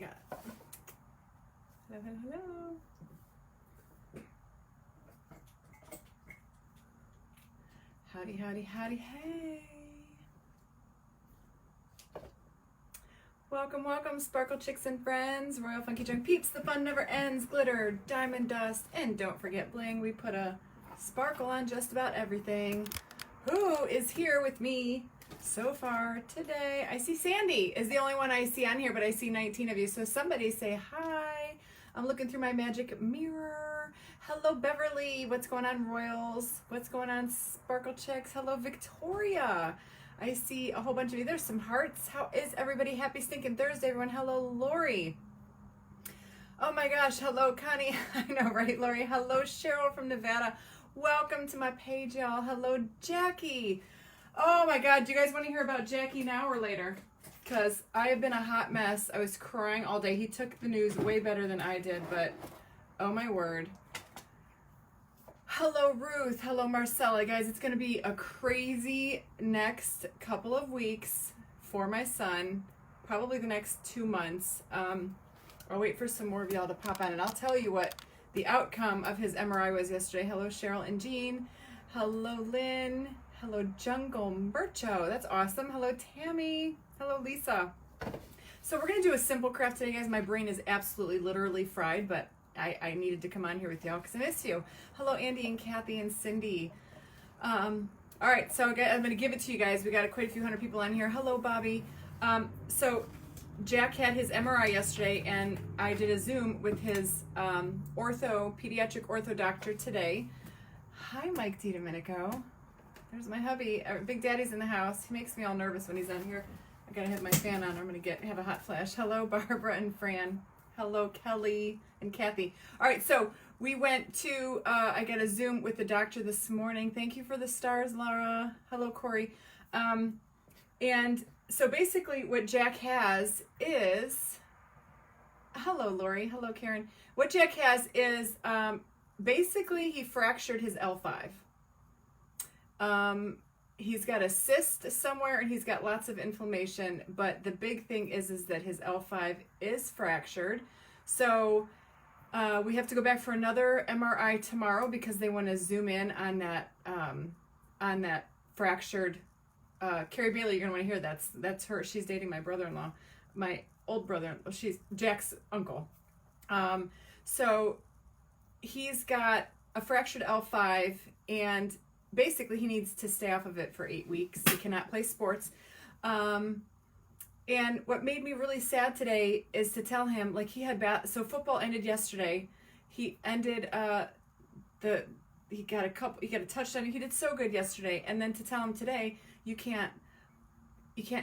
got? Hello, hello, hello. Howdy, howdy, howdy, hey. Welcome, welcome, Sparkle Chicks and Friends, Royal Funky Junk Peeps, the fun never ends, glitter, diamond dust, and don't forget bling. We put a sparkle on just about everything. Who is here with me so far today? I see Sandy is the only one I see on here, but I see 19 of you. So somebody say hi. I'm looking through my magic mirror. Hello, Beverly. What's going on, Royals? What's going on, Sparkle Chicks? Hello, Victoria. I see a whole bunch of you. There's some hearts. How is everybody? Happy stinking Thursday, everyone. Hello, Lori. Oh my gosh. Hello, Connie. I know, right, Lori? Hello, Cheryl from Nevada. Welcome to my page, y'all. Hello, Jackie. Oh my God. Do you guys want to hear about Jackie now or later? Because I have been a hot mess. I was crying all day. He took the news way better than I did, but oh my word. Hello, Ruth. Hello, Marcella. Guys, it's going to be a crazy next couple of weeks for my son. Probably the next 2 months. I'll wait for some more of y'all to pop on, and I'll tell you what the outcome of his MRI was yesterday. Hello, Cheryl and Jean. Hello, Lynn. Hello, Jungle Bircho. That's awesome. Hello, Tammy. Hello, Lisa. So we're going to do a simple craft today, guys. My brain is absolutely, literally fried, but I needed to come on here with y'all because I miss you. Hello, Andy and Kathy and Cindy. All right, so I'm going to give it to you guys. We got quite a few hundred people on here. Hello, Bobby. So Jack had his MRI yesterday, and I did a Zoom with his pediatric ortho doctor today. Hi, Mike DiDomenico. There's my hubby. Big Daddy's in the house. He makes me all nervous when he's on here. I gotta have my fan on. I'm gonna have a hot flash. Hello, Barbara and Fran. Hello, Kelly and Kathy. All right, so we went to, I got a Zoom with the doctor this morning. Thank you for the stars, Laura. Hello, Corey. And so basically what Jack has is, hello, Lori. Hello, Karen. What Jack has is basically he fractured his L5. He's got a cyst somewhere and he's got lots of inflammation, but the big thing is that his L5 is fractured. So we have to go back for another MRI tomorrow because they want to zoom in on that fractured. Carrie Bailey, you're gonna want to hear that's her. She's dating my brother-in-law, my old brother. She's Jack's uncle. So he's got a fractured L5 and basically he needs to stay off of it for 8 weeks. He cannot play sports. And what made me really sad today is to tell him, like, he had so football ended yesterday. He ended he got a touchdown. He did so good yesterday. And then to tell him today, you can't,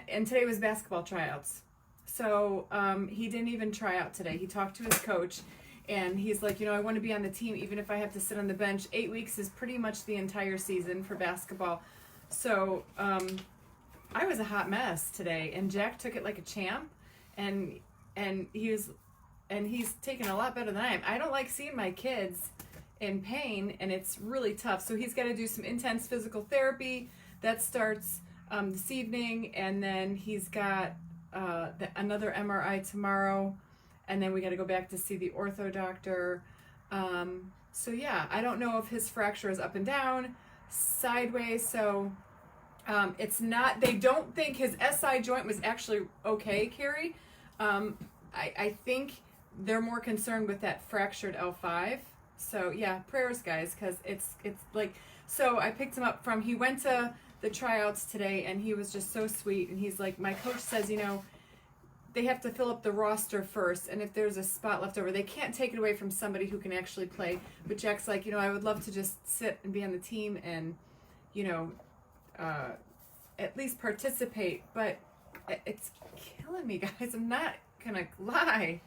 and today was basketball tryouts. So he didn't even try out today. He talked to his coach. And he's like, I want to be on the team even if I have to sit on the bench. 8 weeks is pretty much the entire season for basketball. So I was a hot mess today, and Jack took it like a champ, and he's taken a lot better than I am. I don't like seeing my kids in pain, and it's really tough. So he's got to do some intense physical therapy. That starts this evening, and then he's got another MRI tomorrow. And then we got to go back to see the ortho doctor. So yeah, I don't know if his fracture is up and down, sideways. So it's not, they don't think his SI joint was actually okay, Carrie. I think they're more concerned with that fractured L5. So yeah, prayers, guys, because it's like, so I picked him up he went to the tryouts today and he was just so sweet. And he's like, my coach says, they have to fill up the roster first, and if there's a spot left over, they can't take it away from somebody who can actually play. But Jack's like, I would love to just sit and be on the team and, at least participate. But it's killing me, guys. I'm not gonna lie.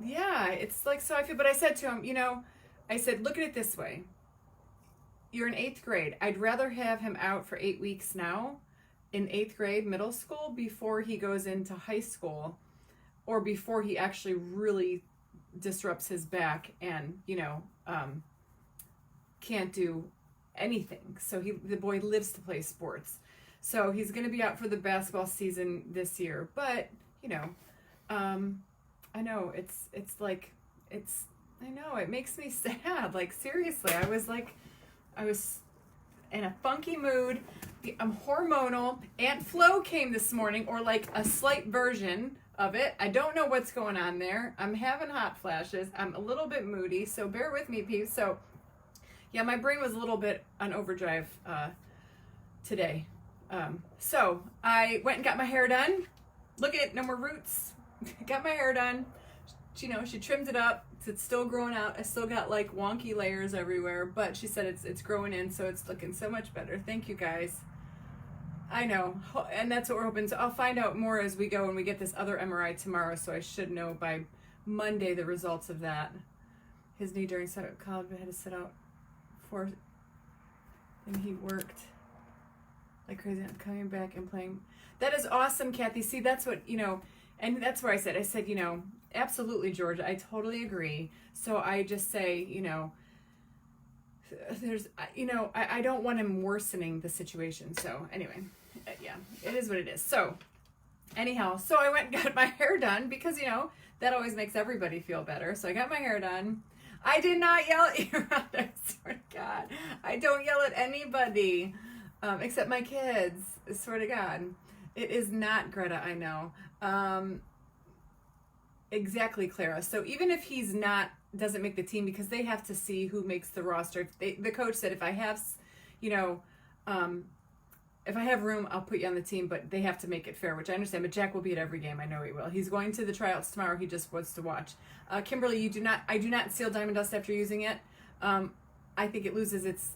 Yeah, it's like, so I feel, but I said to him, I said, look at it this way. You're in 8th grade. I'd rather have him out for 8 weeks now in 8th grade, middle school, before he goes into high school, or before he actually really disrupts his back and, can't do anything. So the boy lives to play sports. So he's going to be out for the basketball season this year. But, I know it's like it's I know it makes me sad. Like seriously, I was in a funky mood. I'm hormonal. Aunt Flo came this morning, or like a slight version of it. I don't know what's going on there. I'm having hot flashes. I'm a little bit moody, so bear with me, peeps. So yeah, my brain was a little bit on overdrive today. So I went and got my hair done. Look at no more roots. Got my hair done. She trimmed it up. It's still growing out. I still got like wonky layers everywhere, but she said it's growing in, so it's looking so much better. Thank you guys. I know, and that's what we're hoping. So I'll find out more as we go, and we get this other MRI tomorrow. So I should know by Monday the results of that. His knee during college had to sit out for, and he worked like crazy. I'm coming back and playing. That is awesome, Kathy. See, that's what and that's where I said, absolutely, Georgia. I totally agree. So I just say, there's, I don't want him worsening the situation. So anyway, yeah, it is what it is. So anyhow, so I went and got my hair done because, that always makes everybody feel better. So I got my hair done. I did not yell at you, I swear to God. I don't yell at anybody except my kids. I swear to God. It is not Greta, I know. Exactly, Clara. So even if he's doesn't make the team, because they have to see who makes the roster. The coach said if I have, if I have room, I'll put you on the team, but they have to make it fair, which I understand. But Jack will be at every game. I know he will. He's going to the tryouts tomorrow. He just wants to watch. Kimberly, I do not seal Diamond Dust after using it. I think it loses its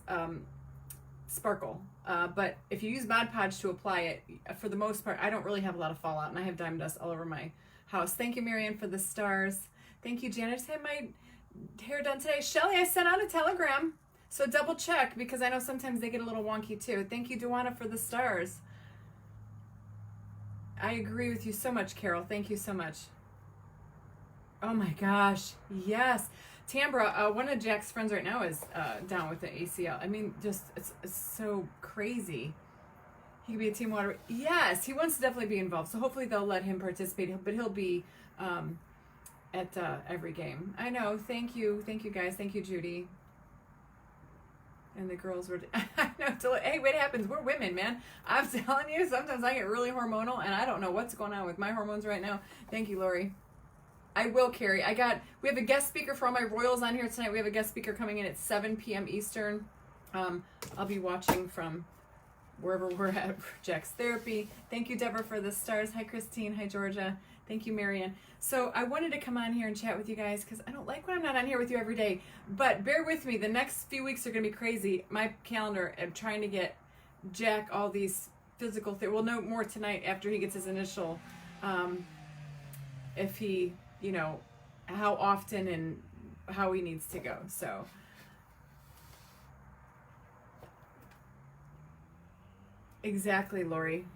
sparkle. But if you use Mod Podge to apply it, for the most part, I don't really have a lot of fallout, and I have Diamond Dust all over my house. Thank you, Marianne, for the stars. Thank you, Janet. I just had my hair done today. Shelly, I sent out a telegram, so double check, because I know sometimes they get a little wonky too. Thank you, Duana, for the stars. I agree with you so much, Carol. Thank you so much. Oh my gosh, yes. Tambra, one of Jack's friends right now is down with the ACL. I mean, just it's so crazy. He could be a team water. Yes, he wants to definitely be involved. So hopefully they'll let him participate. But he'll be at every game. I know. Thank you, guys. Thank you, Judy. And the girls were. I know. Hey, what happens? We're women, man. I'm telling you. Sometimes I get really hormonal, and I don't know what's going on with my hormones right now. Thank you, Lori. I will, Carrie. We have a guest speaker for all my Royals on here tonight. We have a guest speaker coming in at 7 p.m. Eastern. I'll be watching from wherever we're at for Jack's therapy. Thank you, Deborah, for the stars. Hi, Christine. Hi, Georgia. Thank you, Marianne. So I wanted to come on here and chat with you guys because I don't like when I'm not on here with you every day. But bear with me. The next few weeks are going to be crazy. My calendar, I'm trying to get Jack all these physical things. We'll know more tonight after he gets his initial, if he, how often and how he needs to go. So exactly, Lori.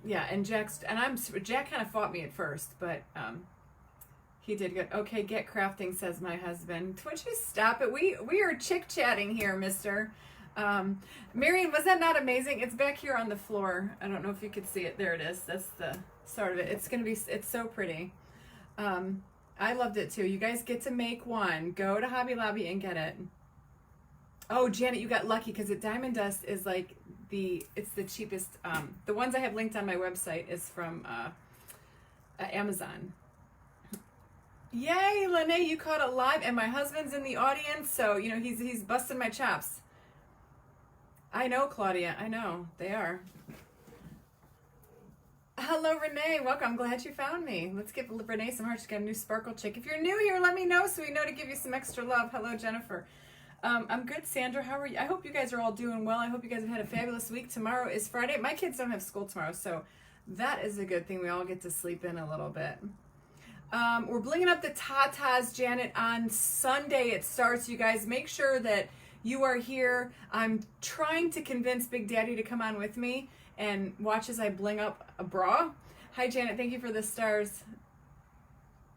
Yeah, and Jack kind of fought me at first, but he did good. Okay, get crafting, says my husband. Would you stop it? We are chick chatting here, mister. Marion, was that not amazing? It's back here on the floor. I don't know if you could see it. There it is. That's the start of it. It's so pretty. I loved it too. You guys get to make one. Go to Hobby Lobby and get it. Oh, Janet, you got lucky because Diamond Dust is like it's the cheapest. The ones I have linked on my website is from Amazon. Yay, Lene, you caught it live, and my husband's in the audience, so he's busting my chops. I know, Claudia. I know they are. Hello, Renee. Welcome. I'm glad you found me. Let's give Renee some hearts. She's got a new sparkle chick. If you're new here, let me know so we know to give you some extra love. Hello, Jennifer. I'm good, Sandra. How are you? I hope you guys are all doing well. I hope you guys have had a fabulous week. Tomorrow is Friday. My kids don't have school tomorrow, so that is a good thing. We all get to sleep in a little bit. We're blinging up the Tatas, Janet, on Sunday. It starts. You guys make sure that you are here. I'm trying to convince Big Daddy to come on with me and watch as I bling up a bra. Hi, Janet. Thank you for the stars.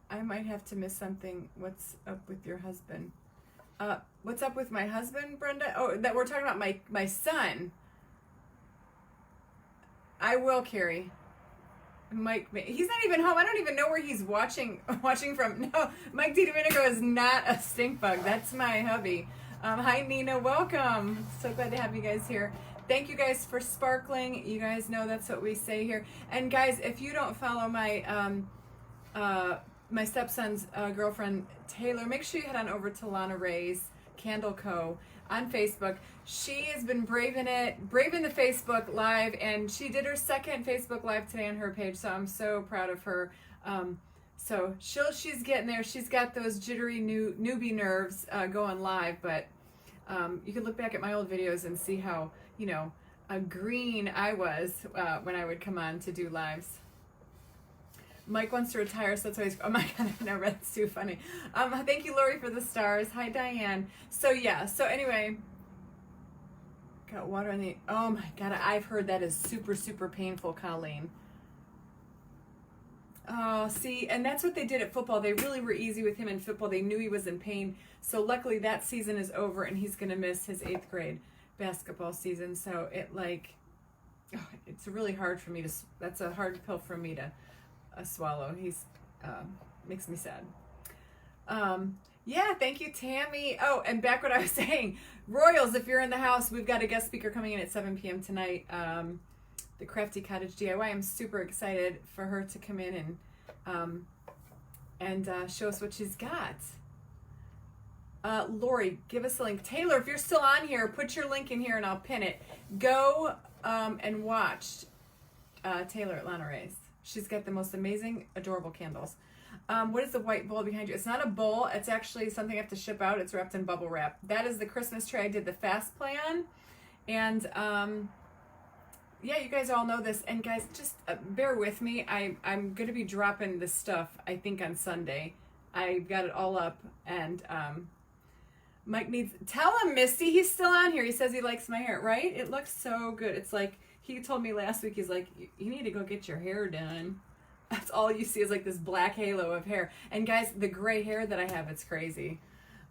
I might have to miss something. What's up with your husband? What's up with my husband, Brenda? Oh, that we're talking about my son. I will, Carrie. Mike, he's not even home. I don't even know where he's watching from. No, Mike DiDomenico is not a stink bug. That's my hubby. Hi, Nina. Welcome. So glad to have you guys here. Thank you guys for sparkling. You guys know that's what we say here. And guys, if you don't follow my my stepson's girlfriend, Taylor, make sure you head on over to Lana Ray's Candle Co. on Facebook. She has been braving the Facebook Live, and she did her second Facebook Live today on her page, so I'm so proud of her. So she's getting there. She's got those jittery newbie nerves going live, but you can look back at my old videos and see how, green I was when I would come on to do lives. Mike wants to retire, so that's why he's... Oh my God, I know, that's too funny. Thank you, Lori, for the stars. Hi, Diane. So anyway, got water on the... Oh my God, I've heard that is super, super painful, Colleen. Oh, see, and that's what they did at football. They really were easy with him in football. They knew he was in pain. So luckily that season is over, and he's going to miss his 8th grade basketball season. So it's really hard for me to... That's a hard pill for me to... swallow. He's makes me sad. Yeah, thank you, Tammy. Oh, and back what I was saying, Royals, if you're in the house, we've got a guest speaker coming in at 7 p.m. tonight. The Crafty Cottage DIY. I'm super excited for her to come in and show us what she's got. Lori, give us a link. Taylor, if you're still on here, put your link in here and I'll pin it. Go and watch Taylor at Lana Ray's. She's got the most amazing, adorable candles. What is the white bowl behind you? It's not a bowl. It's actually something I have to ship out. It's wrapped in bubble wrap. That is the Christmas tree I did the fast play on. And, yeah, you guys all know this. And, guys, just bear with me. I'm going to be dropping this stuff, I think, on Sunday. I got it all up. And Mike needs... Tell him, Misty. He's still on here. He says he likes my hair, right? It looks so good. It's like... He told me last week, he's like, you need to go get your hair done. That's all you see is like this black halo of hair. And guys, the gray hair that I have, it's crazy.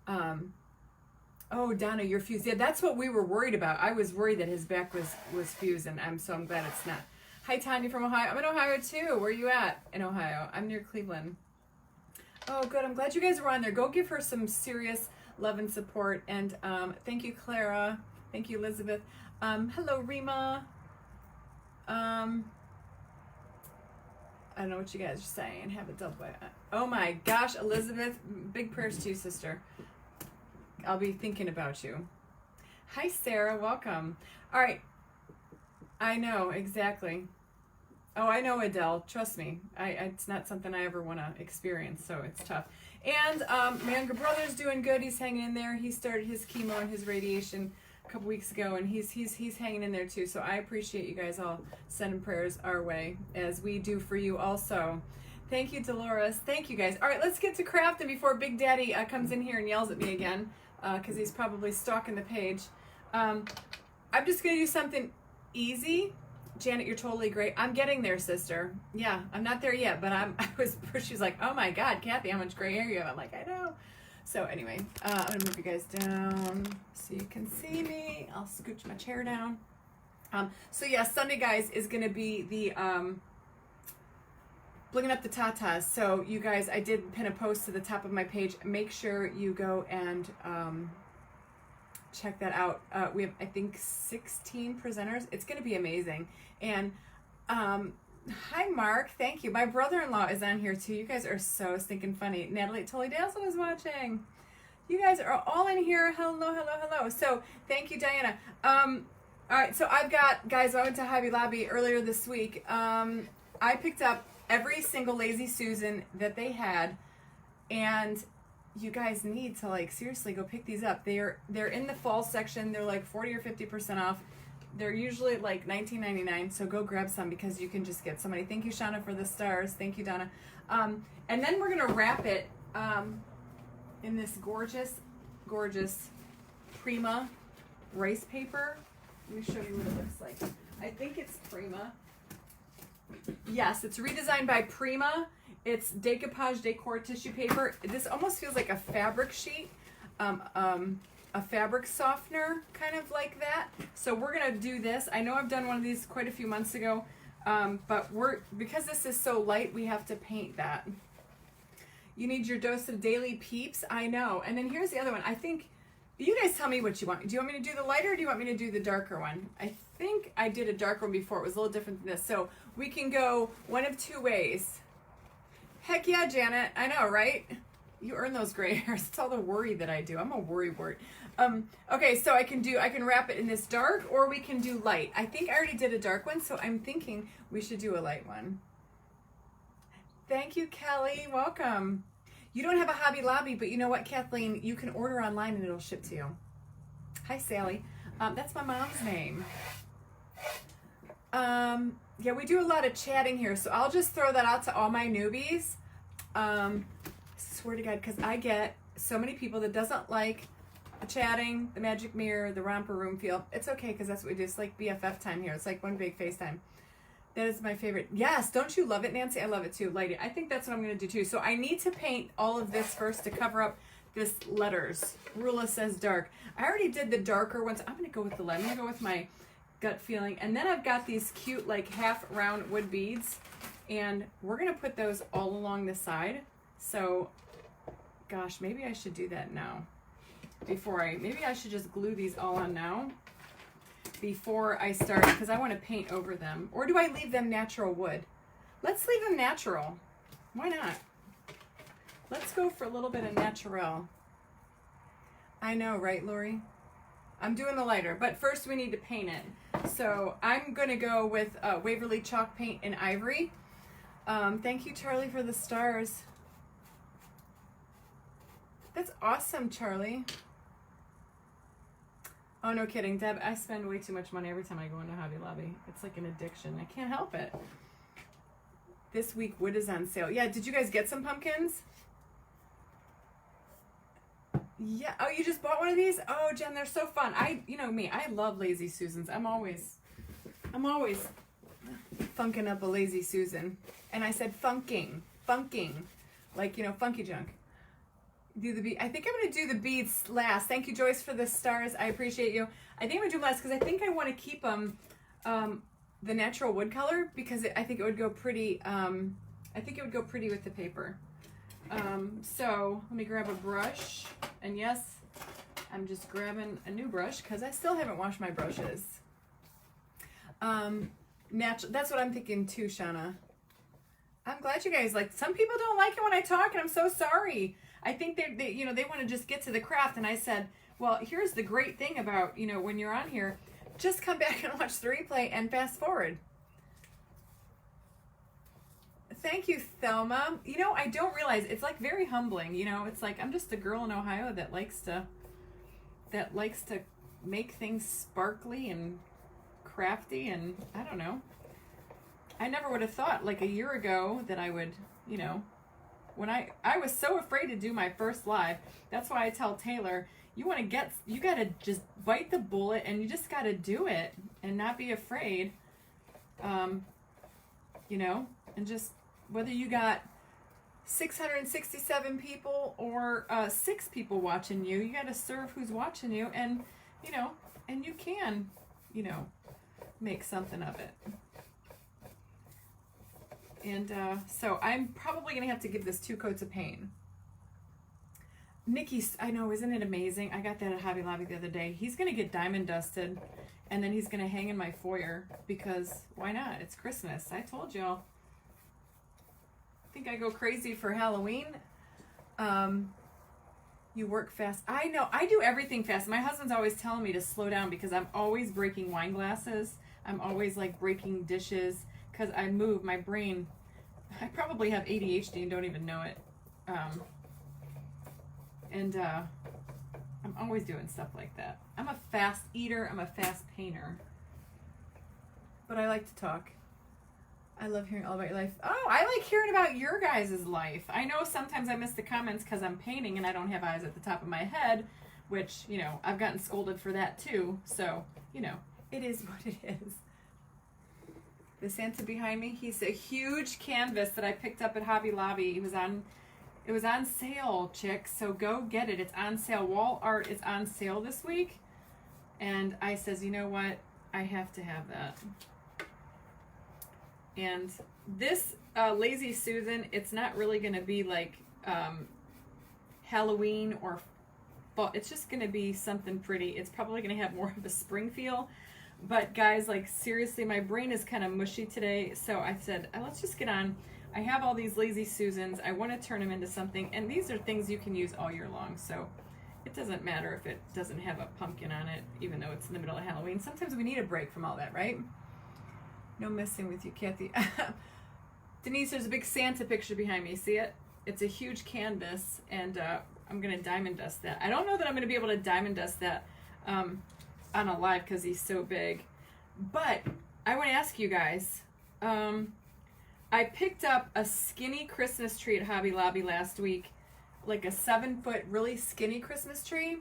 Oh, Donna, you're fused. Yeah, that's what we were worried about. I was worried that his back was fused, and I'm glad it's not. Hi, Tanya from Ohio. I'm in Ohio, too. Where are you at in Ohio? I'm near Cleveland. Oh, good. I'm glad you guys were on there. Go give her some serious love and support. And thank you, Clara. Thank you, Elizabeth. Hello, Rima. I don't know what you guys are saying. Have a double. Oh my gosh, Elizabeth, big prayers to you, sister. I'll be thinking about you. Hi, Sarah. Welcome. All right. I know, exactly. Oh, I know, Adele. Trust me. It's not something I ever want to experience, so it's tough. And my younger brother's doing good. He's hanging in there. He started his chemo and his radiation a couple weeks ago, and he's hanging in there too. So I appreciate you guys all sending prayers our way, as we do for you also. Thank you, Dolores. Thank you, guys. All right, let's get to crafting before Big Daddy comes in here and yells at me again, because he's probably stalking the page. I'm just gonna do something easy. Janet, you're totally great. I'm getting there, sister. Yeah, I'm not there yet, but she's like, oh my God, Kathy, how much gray hair you have? I'm like, I know. So anyway, I'm gonna move you guys down so you can see me. I'll scooch my chair down. So yeah, Sunday, guys, is gonna be the Blinging Up the Tatas. So you guys, I did pin a post to the top of my page. Make sure you go and check that out. We have, I think, 16 presenters. It's gonna be amazing. And hi, Mark. Thank you. My brother-in-law is on here, too. You guys are so stinking funny. Natalie Tully Dalson is watching. You guys are all in here. Hello, hello, hello. So, thank you, Diana. All right, so I've got, guys, I went to Hobby Lobby earlier this week. I picked up every single Lazy Susan that they had, and you guys need to, like, seriously go pick these up. They're in the fall section. They're, like, 40 or 50% off. They're usually like $19.99, so go grab some because you can just get so many. Thank you, Shauna, for the stars. Thank you, Donna. And then we're going to wrap it in this gorgeous, gorgeous Prima rice paper. Let me show you what it looks like. I think it's Prima. Yes, it's redesigned by Prima. It's decoupage decor tissue paper. This almost feels like a fabric sheet. A fabric softener, kind of like that. So we're gonna do this. I know I've done one of these quite a few months ago. But because this is so light, we have to paint that. You need your dose of daily peeps. I know. And then here's the other one. I think you guys tell me what you want. Do you want me to do the lighter or do you want me to do the darker one? I think I did a darker one before. It was a little different than this. So we can go one of two ways. Heck yeah, Janet. I know, right? You earn those gray hairs. It's all the worry that I do. I'm a worry wart. Okay, so I can wrap it in this dark or we can do light. I think I already did a dark one, so I'm thinking we should do a light one. Thank you, Kelly. Welcome. You don't have a Hobby Lobby, but you know what, Kathleen? You can order online and it'll ship to you. Hi, Sally. That's my mom's name. Yeah, we do a lot of chatting here, so I'll just throw that out to all my newbies. Swear to God, because I get so many people that doesn't like the chatting, the magic mirror, the romper room feel. It's okay, because that's what we do. It's like BFF time here. It's like one big FaceTime. That is my favorite. Yes, don't you love it, Nancy? I love it too. Lady, I think that's what I'm going to do too. So I need to paint all of this first to cover up this letters. Rula says dark. I already did the darker ones. I'm going to go with the light. I'm going to go with my gut feeling. And then I've got these cute like half round wood beads. And we're going to put those all along the side. So, gosh, maybe I should do that now. Maybe I should just glue these all on now. Before I start, because I want to paint over them. Or do I leave them natural wood? Let's leave them natural. Why not? Let's go for a little bit of natural. I know, right, Lori? I'm doing the lighter, but first we need to paint it. So I'm going to go with Waverly Chalk Paint in Ivory. Thank you, Charlie, for the stars. That's awesome, Charlie. Oh, no kidding, Deb. I spend way too much money every time I go into Hobby Lobby. It's like an addiction. I can't help it. This week, wood is on sale. Yeah, did you guys get some pumpkins? Yeah. Oh, you just bought one of these? Oh, Jen, they're so fun. You know me, I love Lazy Susans. I'm always funking up a Lazy Susan. And I said funking. Like, you know, funky junk. Do the bead. I think I'm going to do the beads last. Thank you, Joyce, for the stars. I appreciate you. I think I'm going to do them last because I think I want to keep them the natural wood color because I think it would go pretty. I think it would go pretty with the paper. So let me grab a brush. And yes, I'm just grabbing a new brush because I still haven't washed my brushes. That's what I'm thinking too, Shauna. I'm glad you guys like. Some people don't like it when I talk, and I'm so sorry. I think they want to just get to the craft, and I said, well, here's the great thing about, you know, when you're on here, just come back and watch the replay and fast forward. Thank you, Thelma. You know, I don't realize it's like very humbling. You know, it's like I'm just a girl in Ohio that likes to make things sparkly and crafty, and I don't know. I never would have thought like a year ago that I would, you know. When I was so afraid to do my first live. That's why I tell Taylor, you got to just bite the bullet and you just got to do it and not be afraid. You know, and just whether you got 667 people or 6 people watching you, you got to serve who's watching you and, you know, and you can, you know, make something of it. And so I'm probably going to have to give this 2 coats of paint. Nikki, I know, isn't it amazing? I got that at Hobby Lobby the other day. He's going to get diamond dusted, and then he's going to hang in my foyer because why not? It's Christmas. I told y'all. I think I go crazy for Halloween. You work fast. I know. I do everything fast. My husband's always telling me to slow down because I'm always breaking wine glasses. I'm always like breaking dishes. Because I move my brain. I probably have ADHD and don't even know it. I'm always doing stuff like that. I'm a fast eater. I'm a fast painter. But I like to talk. I love hearing all about your life. Oh, I like hearing about your guys' life. I know sometimes I miss the comments because I'm painting and I don't have eyes at the top of my head, which, you know, I've gotten scolded for that too. So, you know, it is what it is. The Santa behind me, he's a huge canvas that I picked up at Hobby Lobby. It was on sale, chicks, so go get it. It's on sale. Wall art is on sale this week. And I says, you know what? I have to have that. And this Lazy Susan, it's not really going to be like Halloween or fall. It's just going to be something pretty. It's probably going to have more of a spring feel. But guys, like seriously, my brain is kind of mushy today. So I said, let's just get on. I have all these Lazy Susans. I want to turn them into something. And these are things you can use all year long. So it doesn't matter if it doesn't have a pumpkin on it, even though it's in the middle of Halloween. Sometimes we need a break from all that, right? No messing with you, Kathy. Denise, there's a big Santa picture behind me. See it? It's a huge canvas, and I'm going to diamond dust that. I don't know that I'm going to be able to diamond dust that on a live because he's so big. But I want to ask you guys, I picked up a skinny Christmas tree at Hobby Lobby last week, like a 7-foot, really skinny Christmas tree,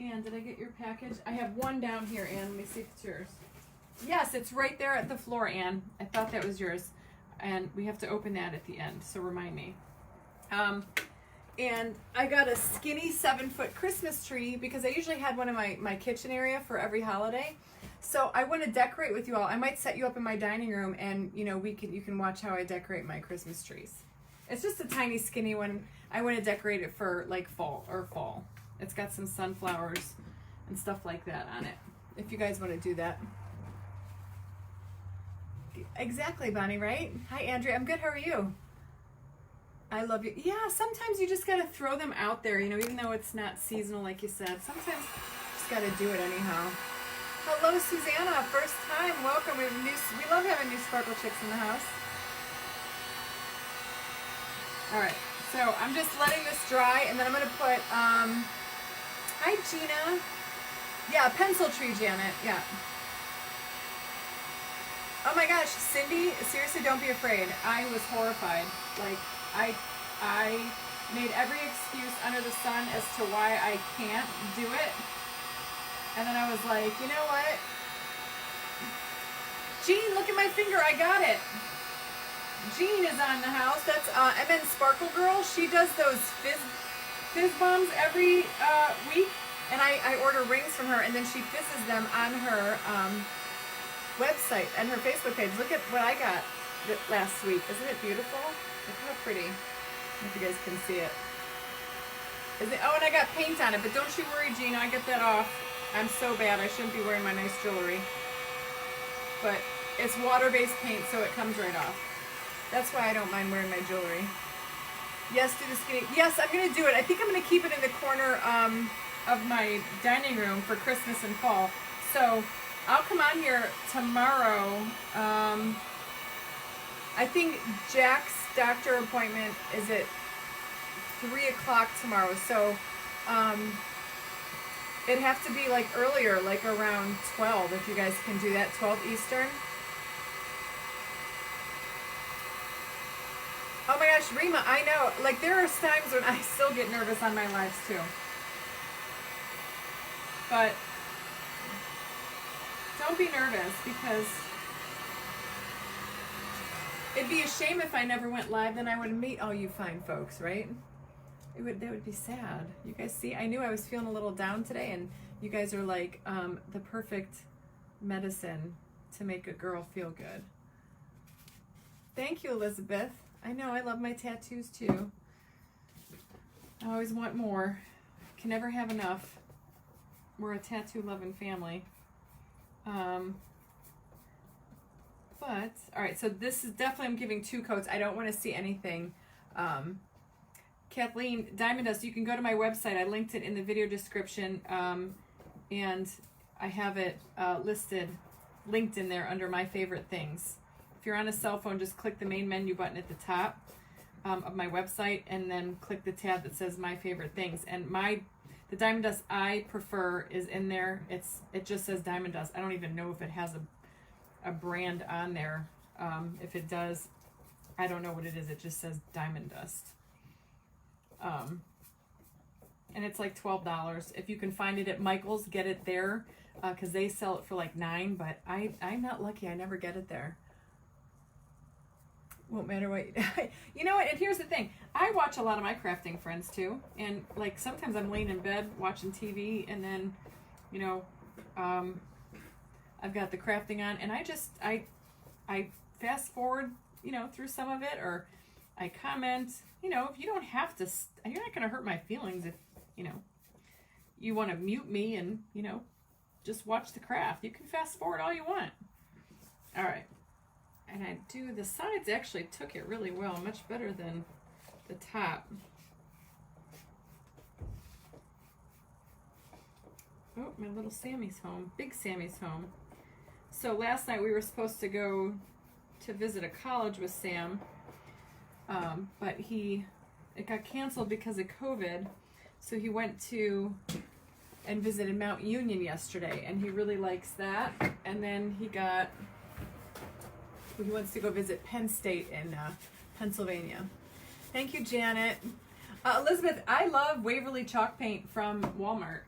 Ann, did I get your package? I have one down here, Ann. Let me see if it's yours. Yes, it's right there at the floor, Ann. I thought that was yours. And we have to open that at the end, so remind me. And I got a skinny 7-foot Christmas tree because I usually had one in my kitchen area for every holiday. So I want to decorate with you all. I might set you up in my dining room and, you know, you can watch how I decorate my Christmas trees. It's just a tiny skinny one. I want to decorate it for like fall. It's got some sunflowers and stuff like that on it. If you guys want to do that. Exactly, Bonnie, right? Hi, Andrea. I'm good. How are you? I love you. Yeah, sometimes you just got to throw them out there, you know, even though it's not seasonal like you said. Sometimes you just got to do it anyhow. Hello, Susanna. First time. Welcome. We love having new Sparkle Chicks in the house. All right. So I'm just letting this dry, and then I'm going to put, hi, Gina. Yeah, pencil tree, Janet. Yeah. Oh my gosh, Cindy, seriously, don't be afraid. I was horrified. Like, I made every excuse under the sun as to why I can't do it. And then I was like, you know what? Jean, look at my finger. I got it. Jean is on the house. That's MN Sparkle Girl. She does those fizz bombs every week. And I order rings from her, and then she fizzes them on her website and her Facebook page. Look at what I got last week. Isn't it beautiful? Look how pretty. I don't know if you guys can see it. Oh, and I got paint on it, but don't you worry, Gina. I get that off. I'm so bad. I shouldn't be wearing my nice jewelry. But it's water-based paint, so it comes right off. That's why I don't mind wearing my jewelry. Yes, do the skinny. Yes, I'm going to do it. I think I'm going to keep it in the corner of my dining room for Christmas and fall. So I'll come on here tomorrow. I think Jack's doctor appointment is at 3 o'clock tomorrow. So it'd have to be like earlier, like around 12, if you guys can do that, 12 Eastern. Oh my gosh, Rima, I know. Like, there are times when I still get nervous on my lives too. But don't be nervous, because it'd be a shame if I never went live, then I wouldn't meet all you fine folks, right? That would be sad. You guys see, I knew I was feeling a little down today, and you guys are like the perfect medicine to make a girl feel good. Thank you, Elizabeth. I know, I love my tattoos too. I always want more. Can never have enough. We're a tattoo-loving family. But, all right, so this is definitely, I'm giving 2 coats. I don't want to see anything. Kathleen, Diamond Dust, you can go to my website. I linked it in the video description, and I have it linked in there under my favorite things. If you're on a cell phone, just click the main menu button at the top of my website, and then click the tab that says my favorite things. And the Diamond Dust I prefer is in there. It just says Diamond Dust. I don't even know if it has a brand on there. If it does, I don't know what it is. It just says Diamond Dust. And it's like $12. If you can find it at Michael's, get it there, because they sell it for like $9. But I'm not lucky. I never get it there. Won't matter what you know what, and here's the thing. I watch a lot of my crafting friends too, and like sometimes I'm laying in bed watching TV, and then you know, I've got the crafting on, and I fast forward, you know, through some of it, or I comment. You know, you don't have to. You're not going to hurt my feelings if, you know, you want to mute me and, you know, just watch the craft. You can fast forward all you want. All right. And the sides actually took it really well, much better than the top. Oh, my little Sammy's home. Big Sammy's home. So last night we were supposed to go to visit a college with Sam, but it got canceled because of COVID. So he went to and visited Mount Union yesterday, and he really likes that. And then he wants to go visit Penn State in Pennsylvania. Thank you, Janet. Elizabeth, I love Waverly chalk paint from Walmart.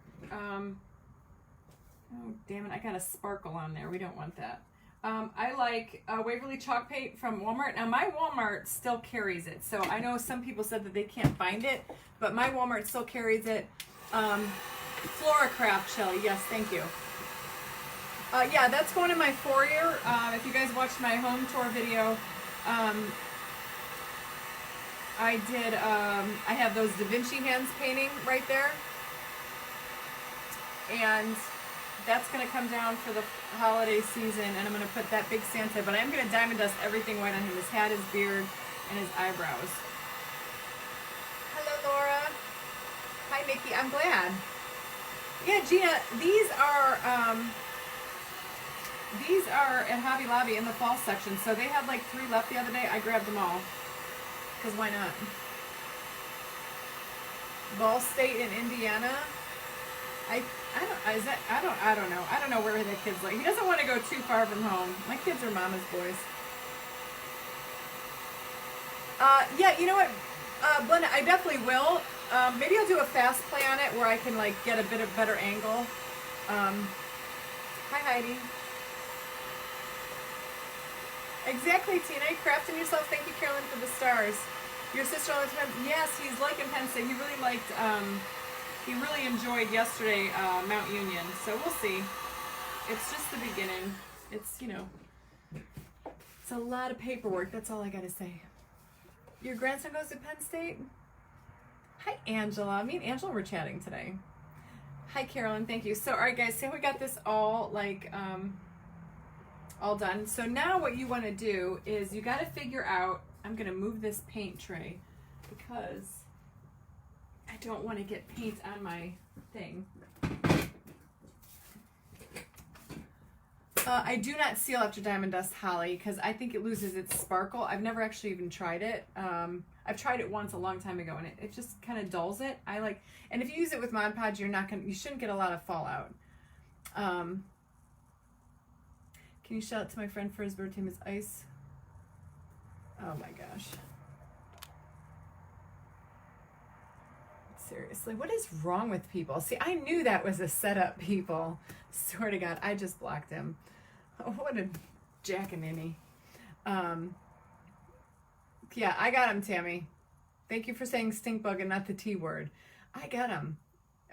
Oh, damn it, I got a sparkle on there. We don't want that. I like Waverly chalk paint from Walmart. Now, my Walmart still carries it. So I know some people said that they can't find it, but my Walmart still carries it. Floracraft, Shelly. Yes, thank you. Yeah, that's going in my foyer. If you guys watched my home tour video, I have those Da Vinci hands painting right there. And that's going to come down for the holiday season, and I'm going to put that big Santa, but I'm going to diamond dust everything white on him, his hat, his beard, and his eyebrows. Hello, Laura. Hi, Nikki. I'm glad. Yeah, Gina, these are at Hobby Lobby in the fall section, so they had like 3 left the other day. I grabbed them all, because why not? Ball State in Indiana. I don't know. I don't know where the kid's like. He doesn't want to go too far from home. My kids are mama's boys. Yeah, you know what, Blenda, I definitely will. Maybe I'll do a fast play on it where I can like get a bit of better angle. Hi, Heidi. Exactly, Tina. Crafting yourself. Thank you, Carolyn, for the stars. Your sister all the time. Yes, he's liking Penn State. He really liked. He really enjoyed yesterday Mount Union. So we'll see. It's just the beginning. It's, you know, it's a lot of paperwork. That's all I gotta say. Your grandson goes to Penn State? Hi, Angela. Me and Angela were chatting today. Hi, Carolyn. Thank you. So, all right, guys. So we got this all like all done. So now what you want to do is you got to figure out. I'm gonna move this paint tray because I don't want to get paint on my thing. I do not seal after diamond dust holly because I think it loses its sparkle. I've never actually even tried it. I've tried it once a long time ago, and it just kind of dulls it. And if you use it with Mod Podge, you shouldn't get a lot of fallout. Can you shout out to my friend for his birthday, Miss Ice? Oh my gosh. Seriously, what is wrong with people? See, I knew that was a setup, people. Swear to God, I just blocked him. Oh, what a jackaninny. Yeah, I got him, Tammy. Thank you for saying stink bug and not the T word. I got him.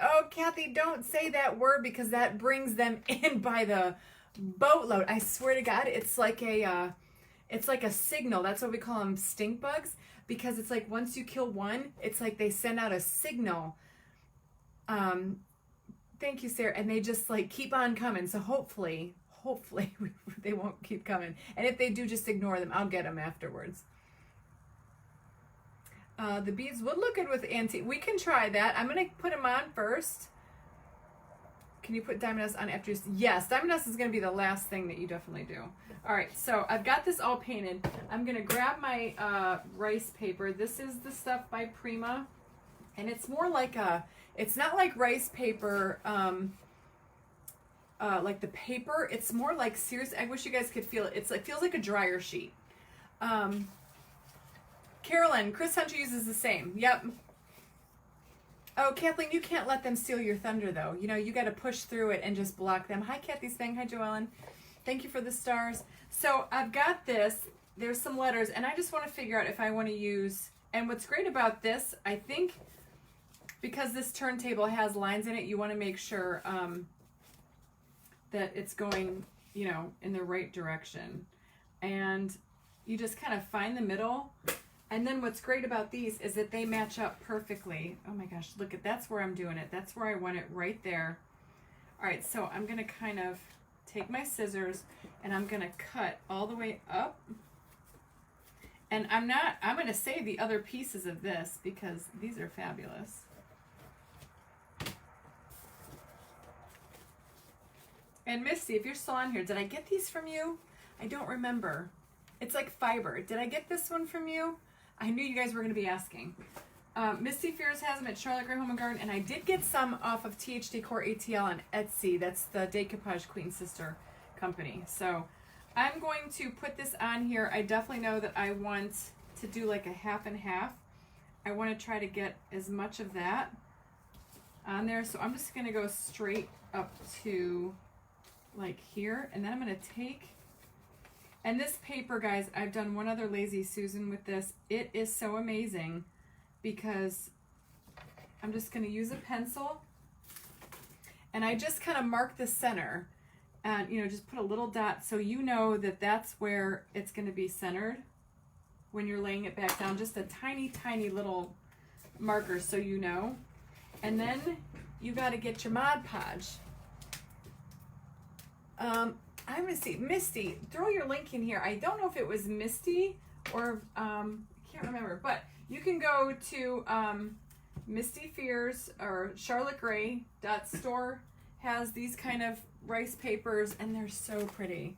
Oh, Kathy, don't say that word because that brings them in by the boatload. I swear to God, it's like a signal. That's what we call them, stink bugs. Because it's like once you kill one, it's like they send out a signal. Thank you, Sarah. And they just like keep on coming. So hopefully they won't keep coming. And if they do, just ignore them. I'll get them afterwards. The beads would look good with antique. We can try that. I'm going to put them on first. Can you put diamond dust on after you? Yes, diamond dust is going to be the last thing that you definitely do. All right, so I've got this all painted. I'm going to grab my rice paper. This is the stuff by Prima. And it's more like it's not like rice paper, like the paper. It's more like, seriously, I wish you guys could feel it. It feels like a dryer sheet. Carolyn, Chris Hunter uses the same. Yep. Oh, Kathleen, you can't let them steal your thunder, though. You know, you got to push through it and just block them. Hi, Kathy Spang. Hi, Joellen. Thank you for the stars. So I've got this. There's some letters, and I just want to figure out if I want to use... And what's great about this, I think, because this turntable has lines in it, you want to make sure that it's going, you know, in the right direction. And you just kind of find the middle. And then what's great about these is that they match up perfectly. Oh my gosh, look at, that's where I'm doing it. That's where I want it, right there. All right, so I'm gonna kind of take my scissors and I'm gonna cut all the way up. And I'm gonna save the other pieces of this because these are fabulous. And Misty, if you're still on here, did I get these from you? I don't remember. It's like fiber. Did I get this one from you? I knew you guys were going to be asking. Misty Fears has them at Charlotte Gray Home and Garden, and I did get some off of TH Decor ATL on Etsy. That's the Decoupage Queen Sister company. So I'm going to put this on here. I definitely know that I want to do like a half and half. I want to try to get as much of that on there. So I'm just going to go straight up to like here, and then I'm going to take, and this paper, guys, I've done one other Lazy Susan with this. It is so amazing because I'm just going to use a pencil and I just kind of mark the center and, you know, just put a little dot so you know that that's where it's going to be centered when you're laying it back down. Just a tiny, tiny little marker so you know. And then you got to get your Mod Podge. I'm gonna see, Misty, throw your link in here. I don't know if it was Misty or I can't remember, but you can go to Misty Fears or Charlotte Gray .store has these kind of rice papers and they're so pretty.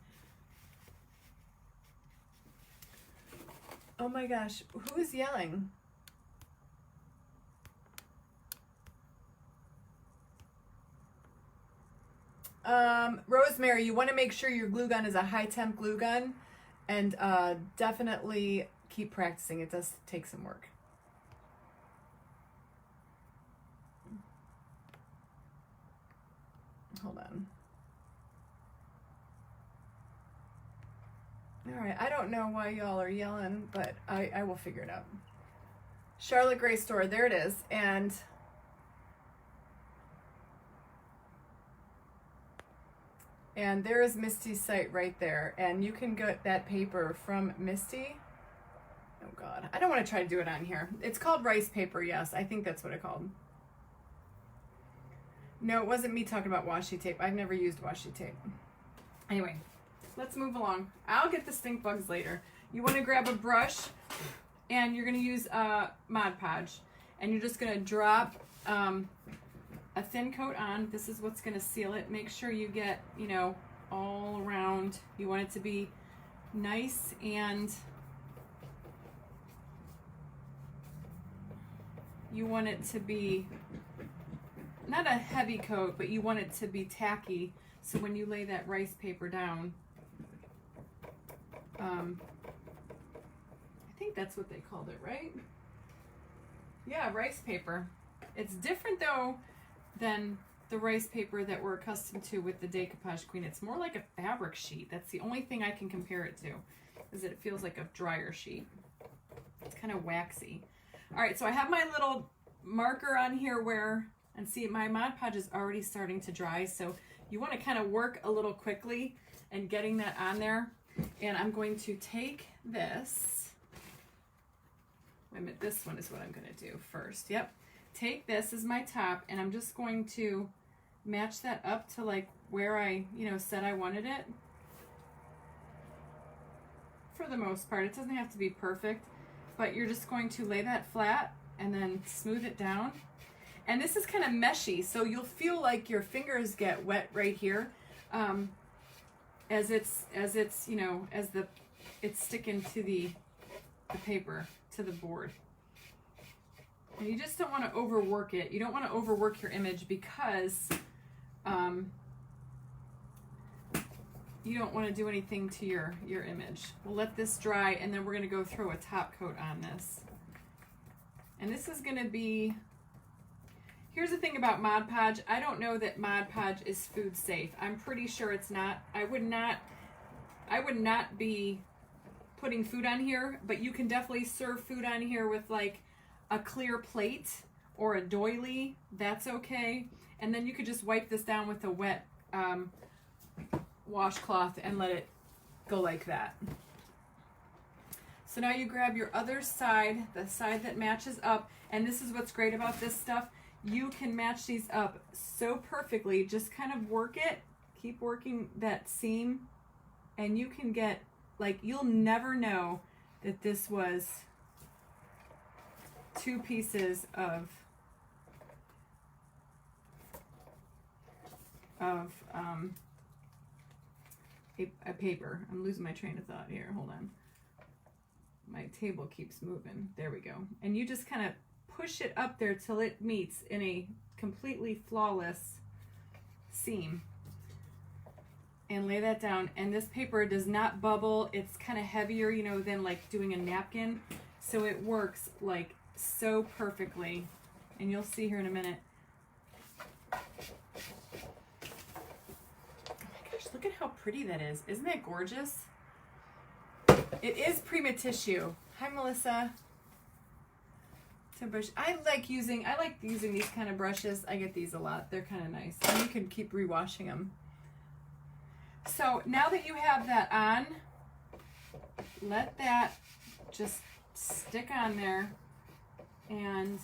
Oh my gosh, who is yelling? Rosemary, you want to make sure your glue gun is a high temp glue gun, and definitely keep practicing. It does take some work. Hold on. All right, I don't know why y'all are yelling, but I will figure it out. Charlotte Gray store, there it is, and there is Misty's site right there, and you can get that paper from Misty. Oh God, I don't want to try to do it on here. It's called rice paper, yes, I think that's what it's called. No, it wasn't me talking about washi tape. I've never used washi tape. Anyway, let's move along. I'll get the stink bugs later. You want to grab a brush, and you're going to use Mod Podge, and you're just going to drop a thin coat on. This is what's going to seal it. Make sure you get, you know, all around. You want it to be nice and you want it to be not a heavy coat, but you want it to be tacky. So when you lay that rice paper down, I think that's what they called it, right? Yeah, rice paper. It's different though than the rice paper that we're accustomed to with the Decoupage Queen. It's more like a fabric sheet. That's the only thing I can compare it to, is that it feels like a dryer sheet. It's kind of waxy. All right, so I have my little marker on here where, and see, my Mod Podge is already starting to dry, so you want to kind of work a little quickly and getting that on there. And I'm going to take this, wait a minute, this one is what I'm going to do first. Yep. Take this as my top, and I'm just going to match that up to like where I, you know, said I wanted it. For the most part, it doesn't have to be perfect, but you're just going to lay that flat and then smooth it down. And this is kind of meshy, so you'll feel like your fingers get wet right here, as it's you know, as it's sticking to the paper, to the board. And you just don't want to overwork it. You don't want to overwork your image because you don't want to do anything to your image. We'll let this dry, and then we're going to go throw a top coat on this. And this is going to be, here's the thing about Mod Podge. I don't know that Mod Podge is food safe. I'm pretty sure it's not. I would not be putting food on here, but you can definitely serve food on here with like a clear plate or a doily. That's okay. And then you could just wipe this down with a wet washcloth and let it go like that. So now you grab your other side, the side that matches up, and this is what's great about this stuff. You can match these up so perfectly. Just kind of work it, keep working that seam, and you can get, like, you'll never know that this was two pieces of a paper. I'm losing my train of thought here. Hold on. My table keeps moving. There we go. And you just kind of push it up there till it meets in a completely flawless seam. And lay that down. And this paper does not bubble. It's kind of heavier, you know, than like doing a napkin. So it works like so perfectly. And you'll see here in a minute. Oh my gosh, look at how pretty that is. Isn't that gorgeous? It is Prima tissue. Hi, Melissa. I like using these kind of brushes. I get these a lot. They're kind of nice. And you can keep rewashing them. So now that you have that on, let that just stick on there. And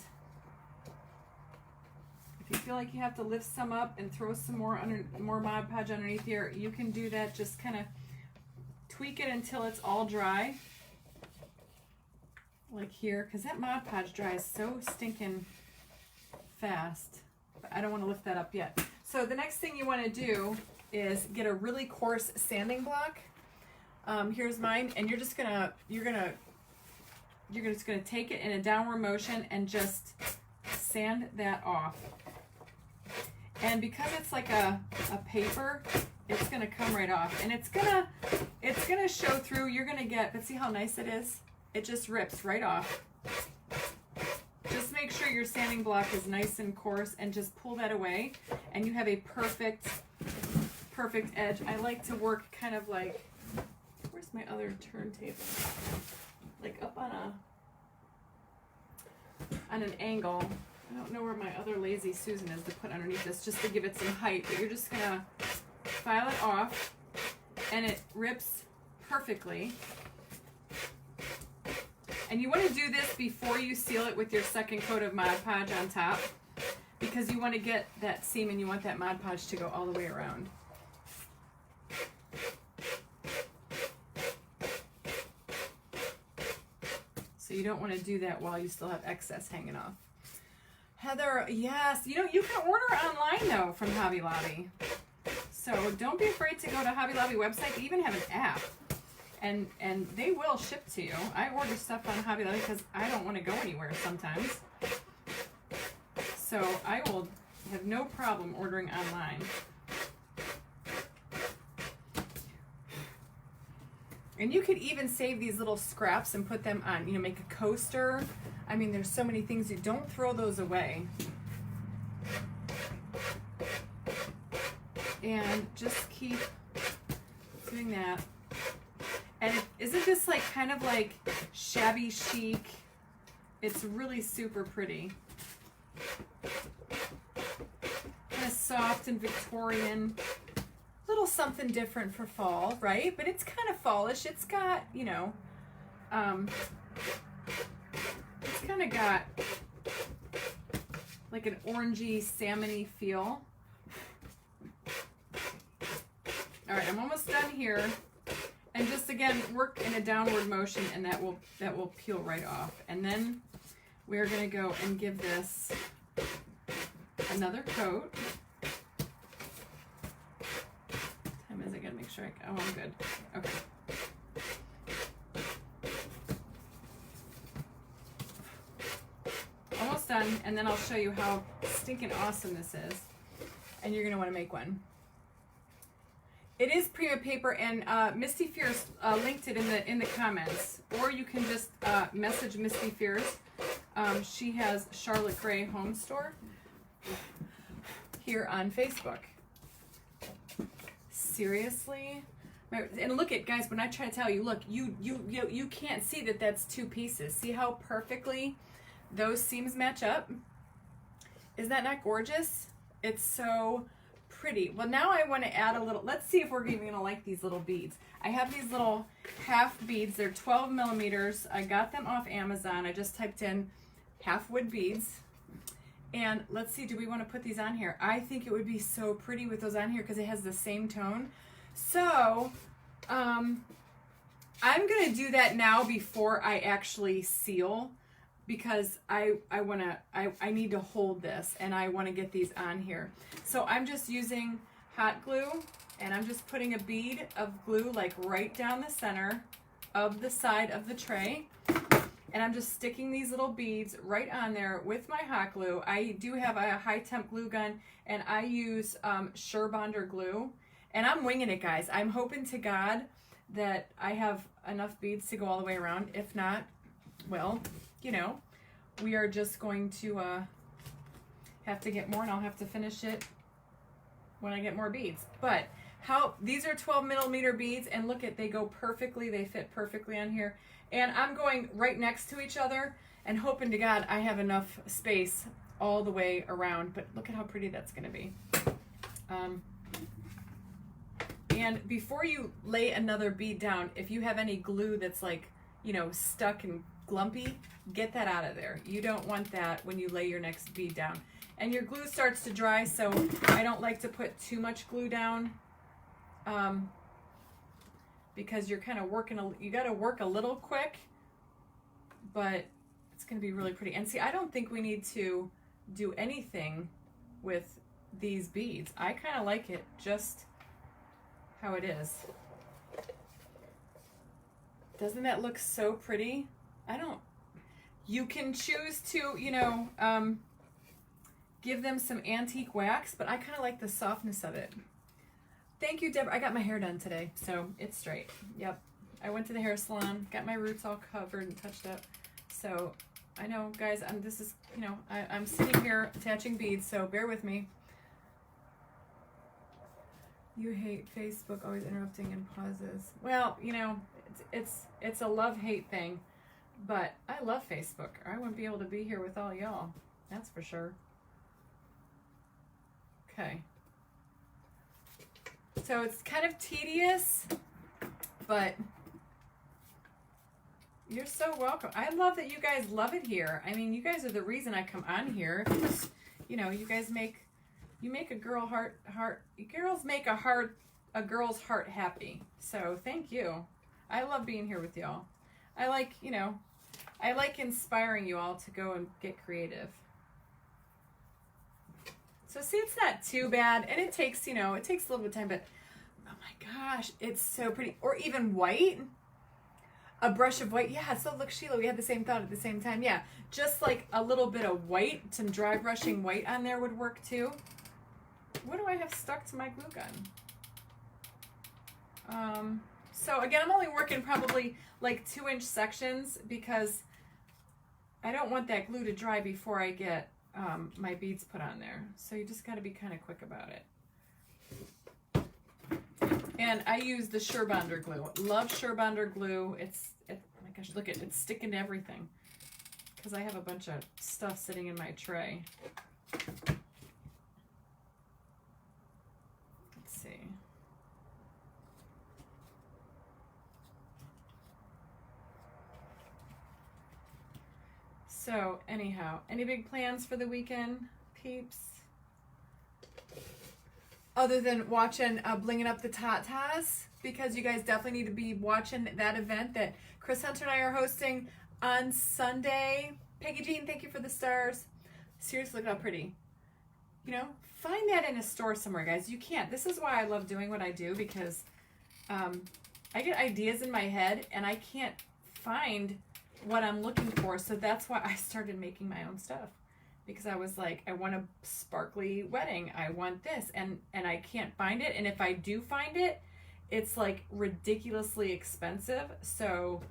if you feel like you have to lift some up and throw some more Mod Podge underneath here, you can do that. Just kind of tweak it until it's all dry, like here, because that Mod Podge dries so stinking fast. But I don't want to lift that up yet. So the next thing you want to do is get a really coarse sanding block. Here's mine, and you're just gonna take it in a downward motion and just sand that off. And because it's like a paper, it's gonna come right off, and it's gonna show through. You're gonna get, but see how nice it is? It just rips right off. Just make sure your sanding block is nice and coarse, and just pull that away, and you have a perfect edge. I like to work kind of like, where's my other turntable? Like up on an angle. I don't know where my other Lazy Susan is to put underneath this, just to give it some height, but you're just gonna file it off, and it rips perfectly. And you want to do this before you seal it with your second coat of Mod Podge on top, because you want to get that seam and you want that Mod Podge to go all the way around. So you don't want to do that while you still have excess hanging off. Heather, yes, you know, you can order online though from Hobby Lobby. So don't be afraid to go to Hobby Lobby website. They even have an app, and they will ship to you. I order stuff on Hobby Lobby because I don't want to go anywhere sometimes. So I will have no problem ordering online. And you could even save these little scraps and put them on, you know, make a coaster. I mean, there's so many things. You don't throw those away. And just keep doing that. And isn't this like kind of like shabby chic? It's really super pretty. Kind of soft and Victorian. Little something different for fall, right? But it's kind of fallish. It's got, you know, it's kind of got like an orangey, salmon-y feel. All right, I'm almost done here. And just again, work in a downward motion, and that will peel right off. And then we're gonna go and give this another coat. I gotta make sure oh, I'm good. Okay. Almost done, and then I'll show you how stinking awesome this is. And you're gonna want to make one. It is Prima paper, and Misty Fierce linked it in the comments, or you can just message Misty Fierce. She has Charlotte Gray Home Store here on Facebook. Seriously? And look at, guys, when I try to tell you, look, you can't see that that's two pieces. See how perfectly those seams match up? Is that not gorgeous? It's so pretty. Well, now I want to add a little, let's see if we're even going to like these little beads. I have these little half beads. They're 12 millimeters. I got them off Amazon. I just typed in half wood beads. And let's see, do we want to put these on here? I think it would be so pretty with those on here because it has the same tone. So, I'm going to do that now before I actually seal, because I need to hold this and I want to get these on here. So I'm just using hot glue and I'm just putting a bead of glue like right down the center of the side of the tray. And I'm just sticking these little beads right on there with my hot glue. I do have a high temp glue gun and I use Surebonder glue. And I'm winging it, guys. I'm hoping to God that I have enough beads to go all the way around. If not, well, you know, we are just going to have to get more, and I'll have to finish it when I get more beads. But these are 12 millimeter beads, and look at, they go perfectly, they fit perfectly on here. And I'm going right next to each other and hoping to God I have enough space all the way around. But look at how pretty that's going to be. And before you lay another bead down, if you have any glue that's like, you know, stuck and glumpy, get that out of there. You don't want that when you lay your next bead down. And your glue starts to dry, so I don't like to put too much glue down, because you're kind of you got to work a little quick, but it's going to be really pretty. And see, I don't think we need to do anything with these beads. I kind of like it just how it is. Doesn't that look so pretty? You can choose to, you know, give them some antique wax, but I kind of like the softness of it. Thank you, Deborah. I got my hair done today, so it's straight. Yep. I went to the hair salon, got my roots all covered and touched up. So I know, guys, this is, you know, I'm sitting here attaching beads, so bear with me. You hate Facebook always interrupting and pauses. Well, you know, it's a love-hate thing. But I love Facebook, or I wouldn't be able to be here with all y'all. That's for sure. Okay. So it's kind of tedious, but you're so welcome. I love that you guys love it here. I mean, you guys are the reason I come on here. Just, you know, you guys make a girl girls make a girl's heart happy. So thank you. I love being here with y'all. I like, you know, I like inspiring you all to go and get creative. So see, it's not too bad. And it takes, you know, it takes a little bit of time, but oh my gosh, it's so pretty. Or even white. A brush of white. Yeah, so look, Sheila, we had the same thought at the same time. Yeah, just like a little bit of white, some dry brushing white on there would work too. What do I have stuck to my glue gun? So again, I'm only working probably like 2-inch sections because I don't want that glue to dry before I get my beads put on there. So you just got to be kind of quick about it. And I use the Surebonder glue. Love Surebonder glue. Oh my gosh, look at it. It's sticking to everything because I have a bunch of stuff sitting in my tray. Let's see. So anyhow, any big plans for the weekend, peeps? Other than watching Blinging Up the Tatas, because you guys definitely need to be watching that event that Chris Hunter and I are hosting on Sunday. Peggy Jean, thank you for the stars. Seriously, look how pretty. You know, find that in a store somewhere, guys. You can't. This is why I love doing what I do, because I get ideas in my head and I can't find what I'm looking for. So that's why I started making my own stuff, because I was like, I want a sparkly wedding. I want this, and I can't find it. And if I do find it, it's like ridiculously expensive. So,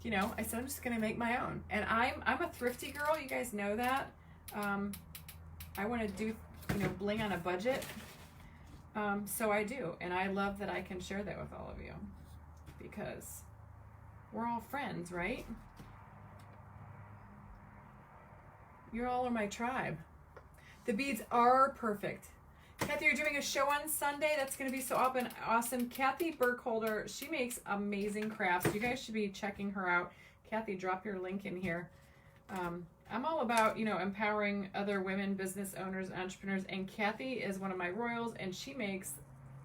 you know, I said, I'm just going to make my own. And I'm a thrifty girl. You guys know that. I want to do, you know, bling on a budget. So I do. And I love that I can share that with all of you, because we're all friends, right? You all are my tribe. The beads are perfect. Kathy, you're doing a show on Sunday. That's going to be so awesome. Kathy Burkholder, she makes amazing crafts. You guys should be checking her out. Kathy, drop your link in here. I'm all about, empowering other women, business owners, entrepreneurs, and Kathy is one of my royals, and she makes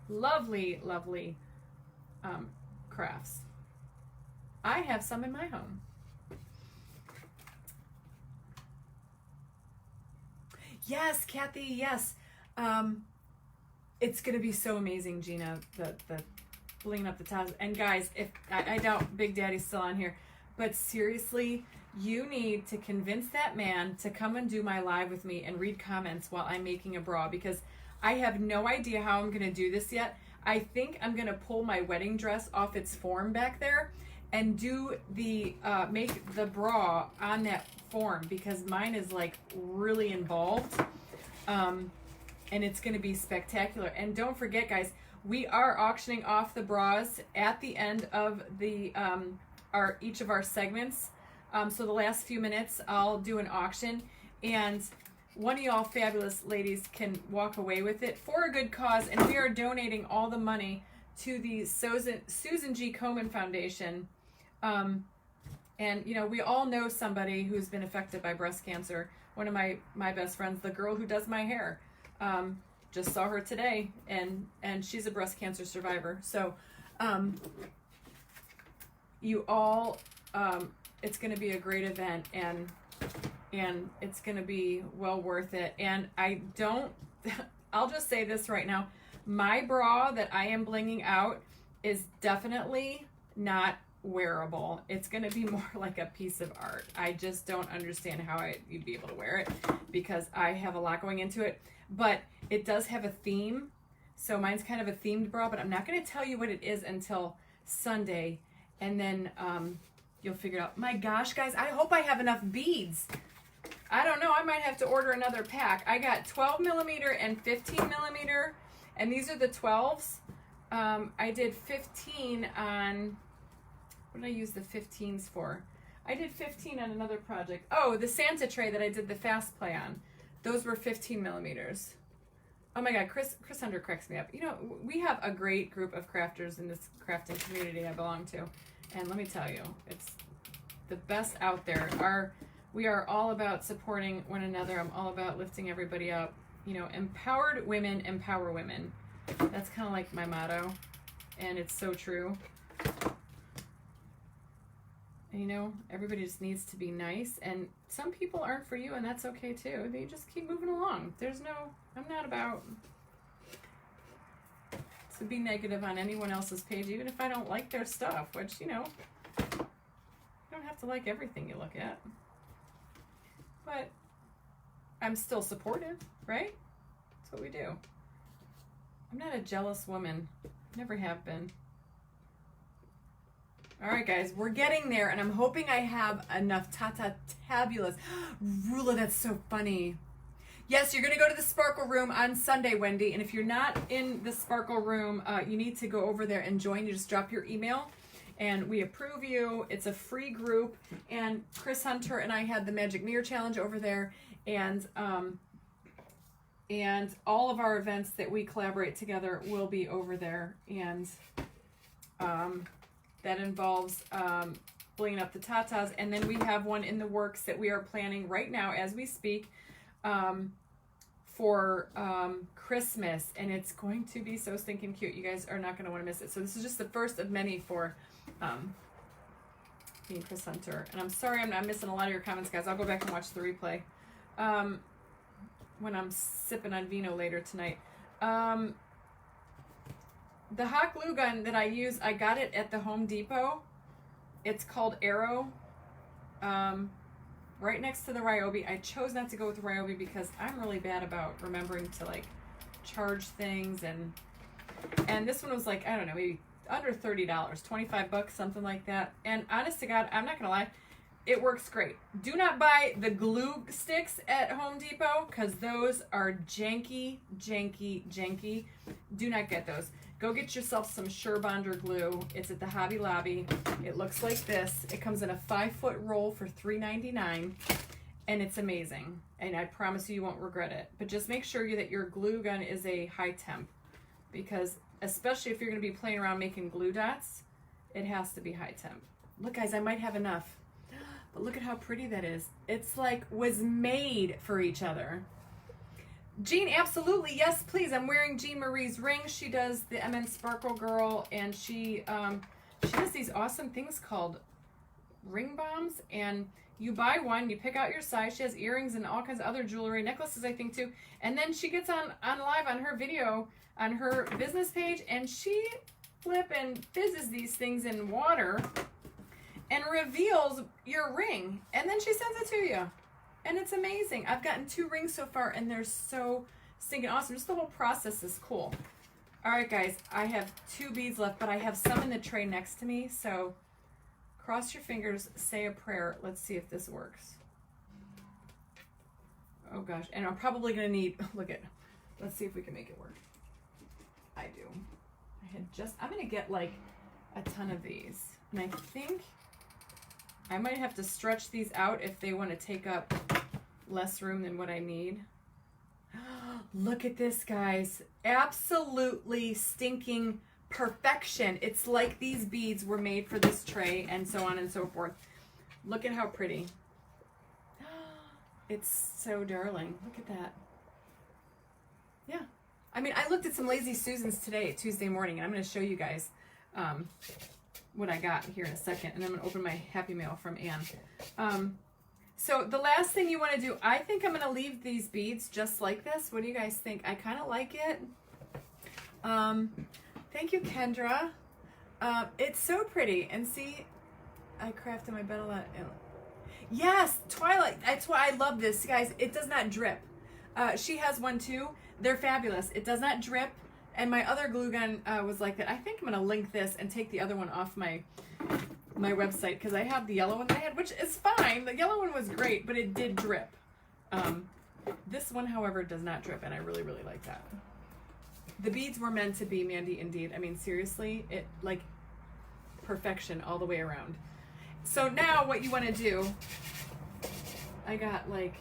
lovely, lovely crafts. I have some in my home. Yes, Kathy, yes. It's going to be so amazing, Gina, the blinging up the tabs. And guys, if I doubt Big Daddy's still on here, but seriously, you need to convince that man to come and do my live with me and read comments while I'm making a bra, because I have no idea how I'm going to do this yet. I think I'm going to pull my wedding dress off its form back there and do the make the bra on that form, because mine is like really involved. And it's going to be spectacular. And don't forget, guys, we are auctioning off the bras at the end of the each of our segments. So the last few minutes, I'll do an auction, and one of y'all fabulous ladies can walk away with it for a good cause. And we are donating all the money to the Susan G. Komen Foundation. And we all know somebody who's been affected by breast cancer. One of my best friends, the girl who does my hair, just saw her today, and she's a breast cancer survivor. So you all, it's going to be a great event, and it's going to be well worth it. And I'll just say this right now, my bra that I am blinging out is definitely not wearable. It's going to be more like a piece of art. I just don't understand how you'd be able to wear it, because I have a lot going into it. But it does have a theme, so mine's kind of a themed bra, but I'm not going to tell you what it is until Sunday, and then you'll figure it out. My gosh, guys, I hope I have enough beads. I don't know, I might have to order another pack. I got 12 millimeter and 15 millimeter, and these are the 12s. I did 15 on, what did I use the 15s for? I did 15 on another project. Oh, the Santa tray that I did the fast play on. Those were 15 millimeters. Oh my God, Chris Hunter cracks me up. We have a great group of crafters in this crafting community I belong to. And let me tell you, it's the best out there. We are all about supporting one another. I'm all about lifting everybody up. Empowered women empower women. That's kind of like my motto. And it's so true. And everybody just needs to be nice, and some people aren't for you, and that's okay too. They just keep moving along. I'm not about to be negative on anyone else's page, even if I don't like their stuff, which, you don't have to like everything you look at. But I'm still supportive, right? That's what we do. I'm not a jealous woman. Never have been. All right, guys, we're getting there, and I'm hoping I have enough Tata-tabulous. Rula, that's so funny. Yes, you're going to go to the Sparkle Room on Sunday, Wendy, and if you're not in the Sparkle Room, you need to go over there and join. You just drop your email, and we approve you. It's a free group, and Chris Hunter and I had the Magic Mirror Challenge over there, and all of our events that we collaborate together will be over there, and that involves blinging up the tatas. And then we have one in the works that we are planning right now as we speak for Christmas. And it's going to be so stinking cute. You guys are not going to want to miss it. So this is just the first of many for me and Chris Hunter. And I'm sorry I'm not missing a lot of your comments, guys. I'll go back and watch the replay when I'm sipping on vino later tonight. The hot glue gun that I use, I got it at the Home Depot. It's called Arrow. Right next to the Ryobi. I chose not to go with Ryobi because I'm really bad about remembering to charge things, and this one was I don't know, maybe under $30, 25 bucks, something like that. And honest to God, I'm not gonna lie, it works great. Do not buy the glue sticks at Home Depot because those are janky. Do not get those. Go get yourself some Surebonder glue. It's at the Hobby Lobby. It looks like this. It comes in a 5-foot roll for $3.99. and it's amazing. And I promise you won't regret it. But just make sure that your glue gun is a high temp, because especially if you're going to be playing around making glue dots, it has to be high temp. Look, guys, I might have enough. But look at how pretty that is. It's like was made for each other. Jean, absolutely. Yes, please. I'm wearing Jean Marie's ring. She does the MN Sparkle Girl, and she does these awesome things called ring bombs, and you buy one, you pick out your size. She has earrings and all kinds of other jewelry, necklaces, I think, too. And then she gets on live on her video, on her business page, and she flippin' fizzes these things in water and reveals your ring. And then she sends it to you. And it's amazing. I've gotten 2 rings so far, and they're so stinking awesome. Just the whole process is cool. All right, guys, I have 2 beads left, but I have some in the tray next to me, so cross your fingers, say a prayer. Let's see if this works. Oh gosh, and I'm probably gonna need, let's see if we can make it work. I do. I'm gonna get like a ton of these. And I think I might have to stretch these out if they want to take up less room than what I need. Look at this, guys. Absolutely stinking perfection. It's like these beads were made for this tray, and so on and so forth. Look at how pretty. It's so darling. Look at that. Yeah. I mean, I looked at some Lazy Susans today, Tuesday morning, and I'm going to show you guys what I got here in a second, and I'm going to open my Happy Mail from Anne. So the last thing you want to do, I think I'm going to leave these beads just like this. What do you guys think? I kind of like it. Thank you, Kendra. It's so pretty. And see, I crafted my bed a lot. Yes, Twilight. That's why I love this, guys. It does not drip. She has one too. They're fabulous. It does not drip. And my other glue gun was like that. I think I'm going to link this and take the other one off my website, because I have the yellow one that I had, which is fine. The yellow one was great, but it did drip. This one, however, does not drip, and I really, really like that. The beads were meant to be, Mandy, indeed. I mean, seriously, it like perfection all the way around. So now what you want to do, I got like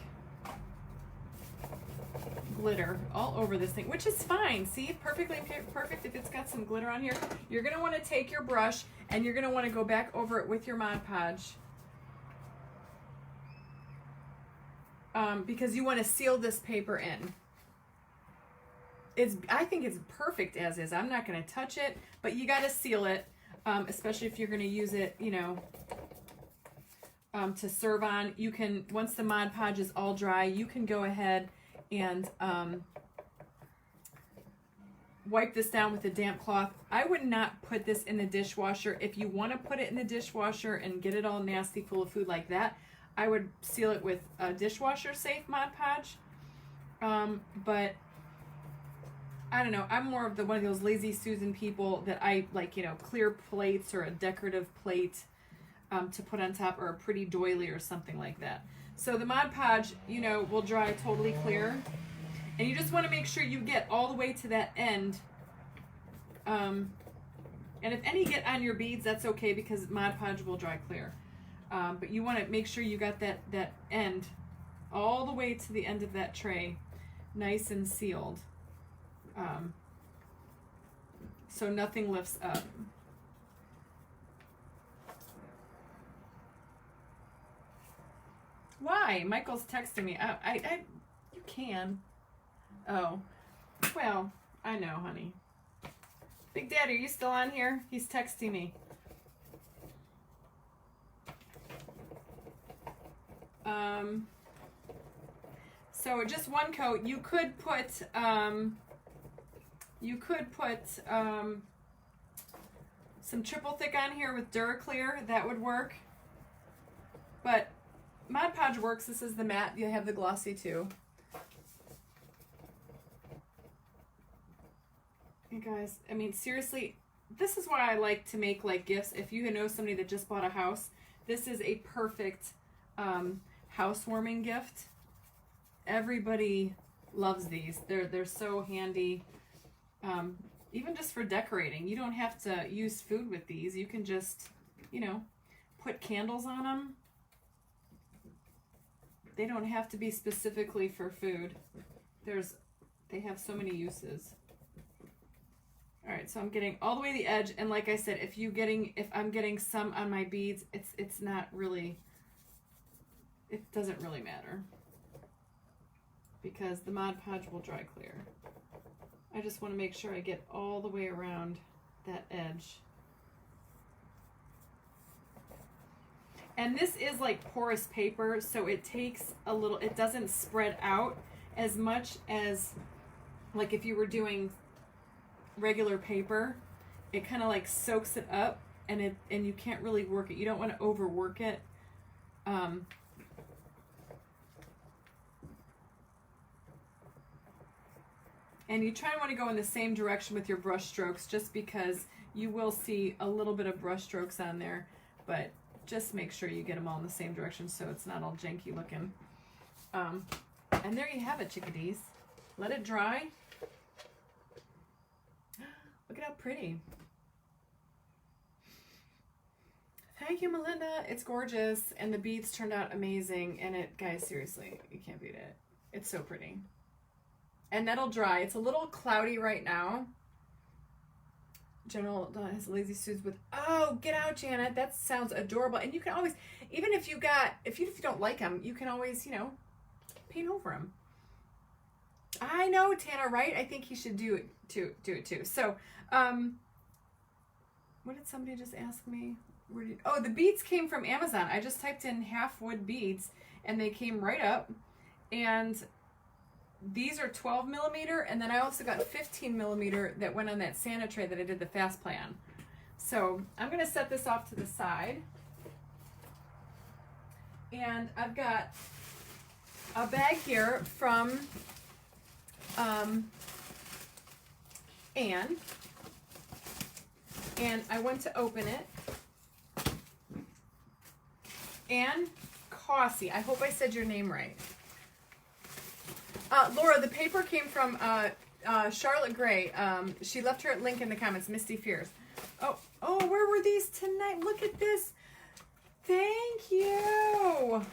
glitter all over this thing, which is fine. See, perfectly perfect if it's got some glitter on here. You're going to want to take your brush and you're going to want to go back over it with your Mod Podge. Because you want to seal this paper in. I think it's perfect as is. I'm not going to touch it, but you got to seal it, especially if you're going to use it, you know, to serve on. You can, once the Mod Podge is all dry, you can go ahead and wipe this down with a damp cloth. I would not put this in the dishwasher. If you want to put it in the dishwasher and get it all nasty full of food like that, I would seal it with a dishwasher safe Mod Podge. But I don't know. I'm more of one of those Lazy Susan people that I like, you know, clear plates or a decorative plate to put on top, or a pretty doily or something like that. So the Mod Podge, you know, will dry totally clear. And you just want to make sure you get all the way to that end. And if any get on your beads, that's okay, because Mod Podge will dry clear. But you want to make sure you got that end all the way to the end of that tray nice and sealed. So nothing lifts up. Why? Michael's texting me. You can. Oh. Well, I know, honey. Big Daddy, are you still on here? He's texting me. So just one coat. You could put some triple thick on here with Duraclear. That would work. But Mod Podge works. This is the matte. You have the glossy too. You guys, I mean, seriously, this is why I like to make like gifts. If you know somebody that just bought a house, this is a perfect housewarming gift. Everybody loves these. They're so handy. Even just for decorating. You don't have to use food with these. You can just, you know, put candles on them. They don't have to be specifically for food. They have so many uses. All right, so I'm getting all the way to the edge, and like I said, if I'm getting some on my beads, it's not really, it doesn't really matter because the Mod Podge will dry clear. I just want to make sure I get all the way around that edge. And this is like porous paper, so it takes a little, it doesn't spread out as much as like if you were doing regular paper. It kind of like soaks it up, and you can't really work it. You don't want to overwork it. And you try and want to go in the same direction with your brush strokes, just because you will see a little bit of brush strokes on there, but just make sure you get them all in the same direction so it's not all janky looking. And there you have it, chickadees. Let it dry. Look at how pretty. Thank you, Melinda. It's gorgeous, and the beads turned out amazing. And guys, seriously, you can't beat it. It's so pretty. And that'll dry. It's a little cloudy right now. General has lazy Sue's with, oh, get out, Janet. That sounds adorable. And you can always, even if you don't like them, you can always, paint over them. I know, Tana, right? I think he should do it too. So, what did somebody just ask me? The beads came from Amazon. I just typed in half wood beads, and they came right up. And these are 12 millimeter, and then I also got 15 millimeter that went on that Santa tray that I did the fast plan. So I'm going to set this off to the side. And I've got a bag here from Anne. And I went to open it. Anne Cossey. I hope I said your name right. Laura, the paper came from Charlotte Gray. She left her link in the comments, Misty Fears. Oh, where were these tonight? Look at this. Thank you.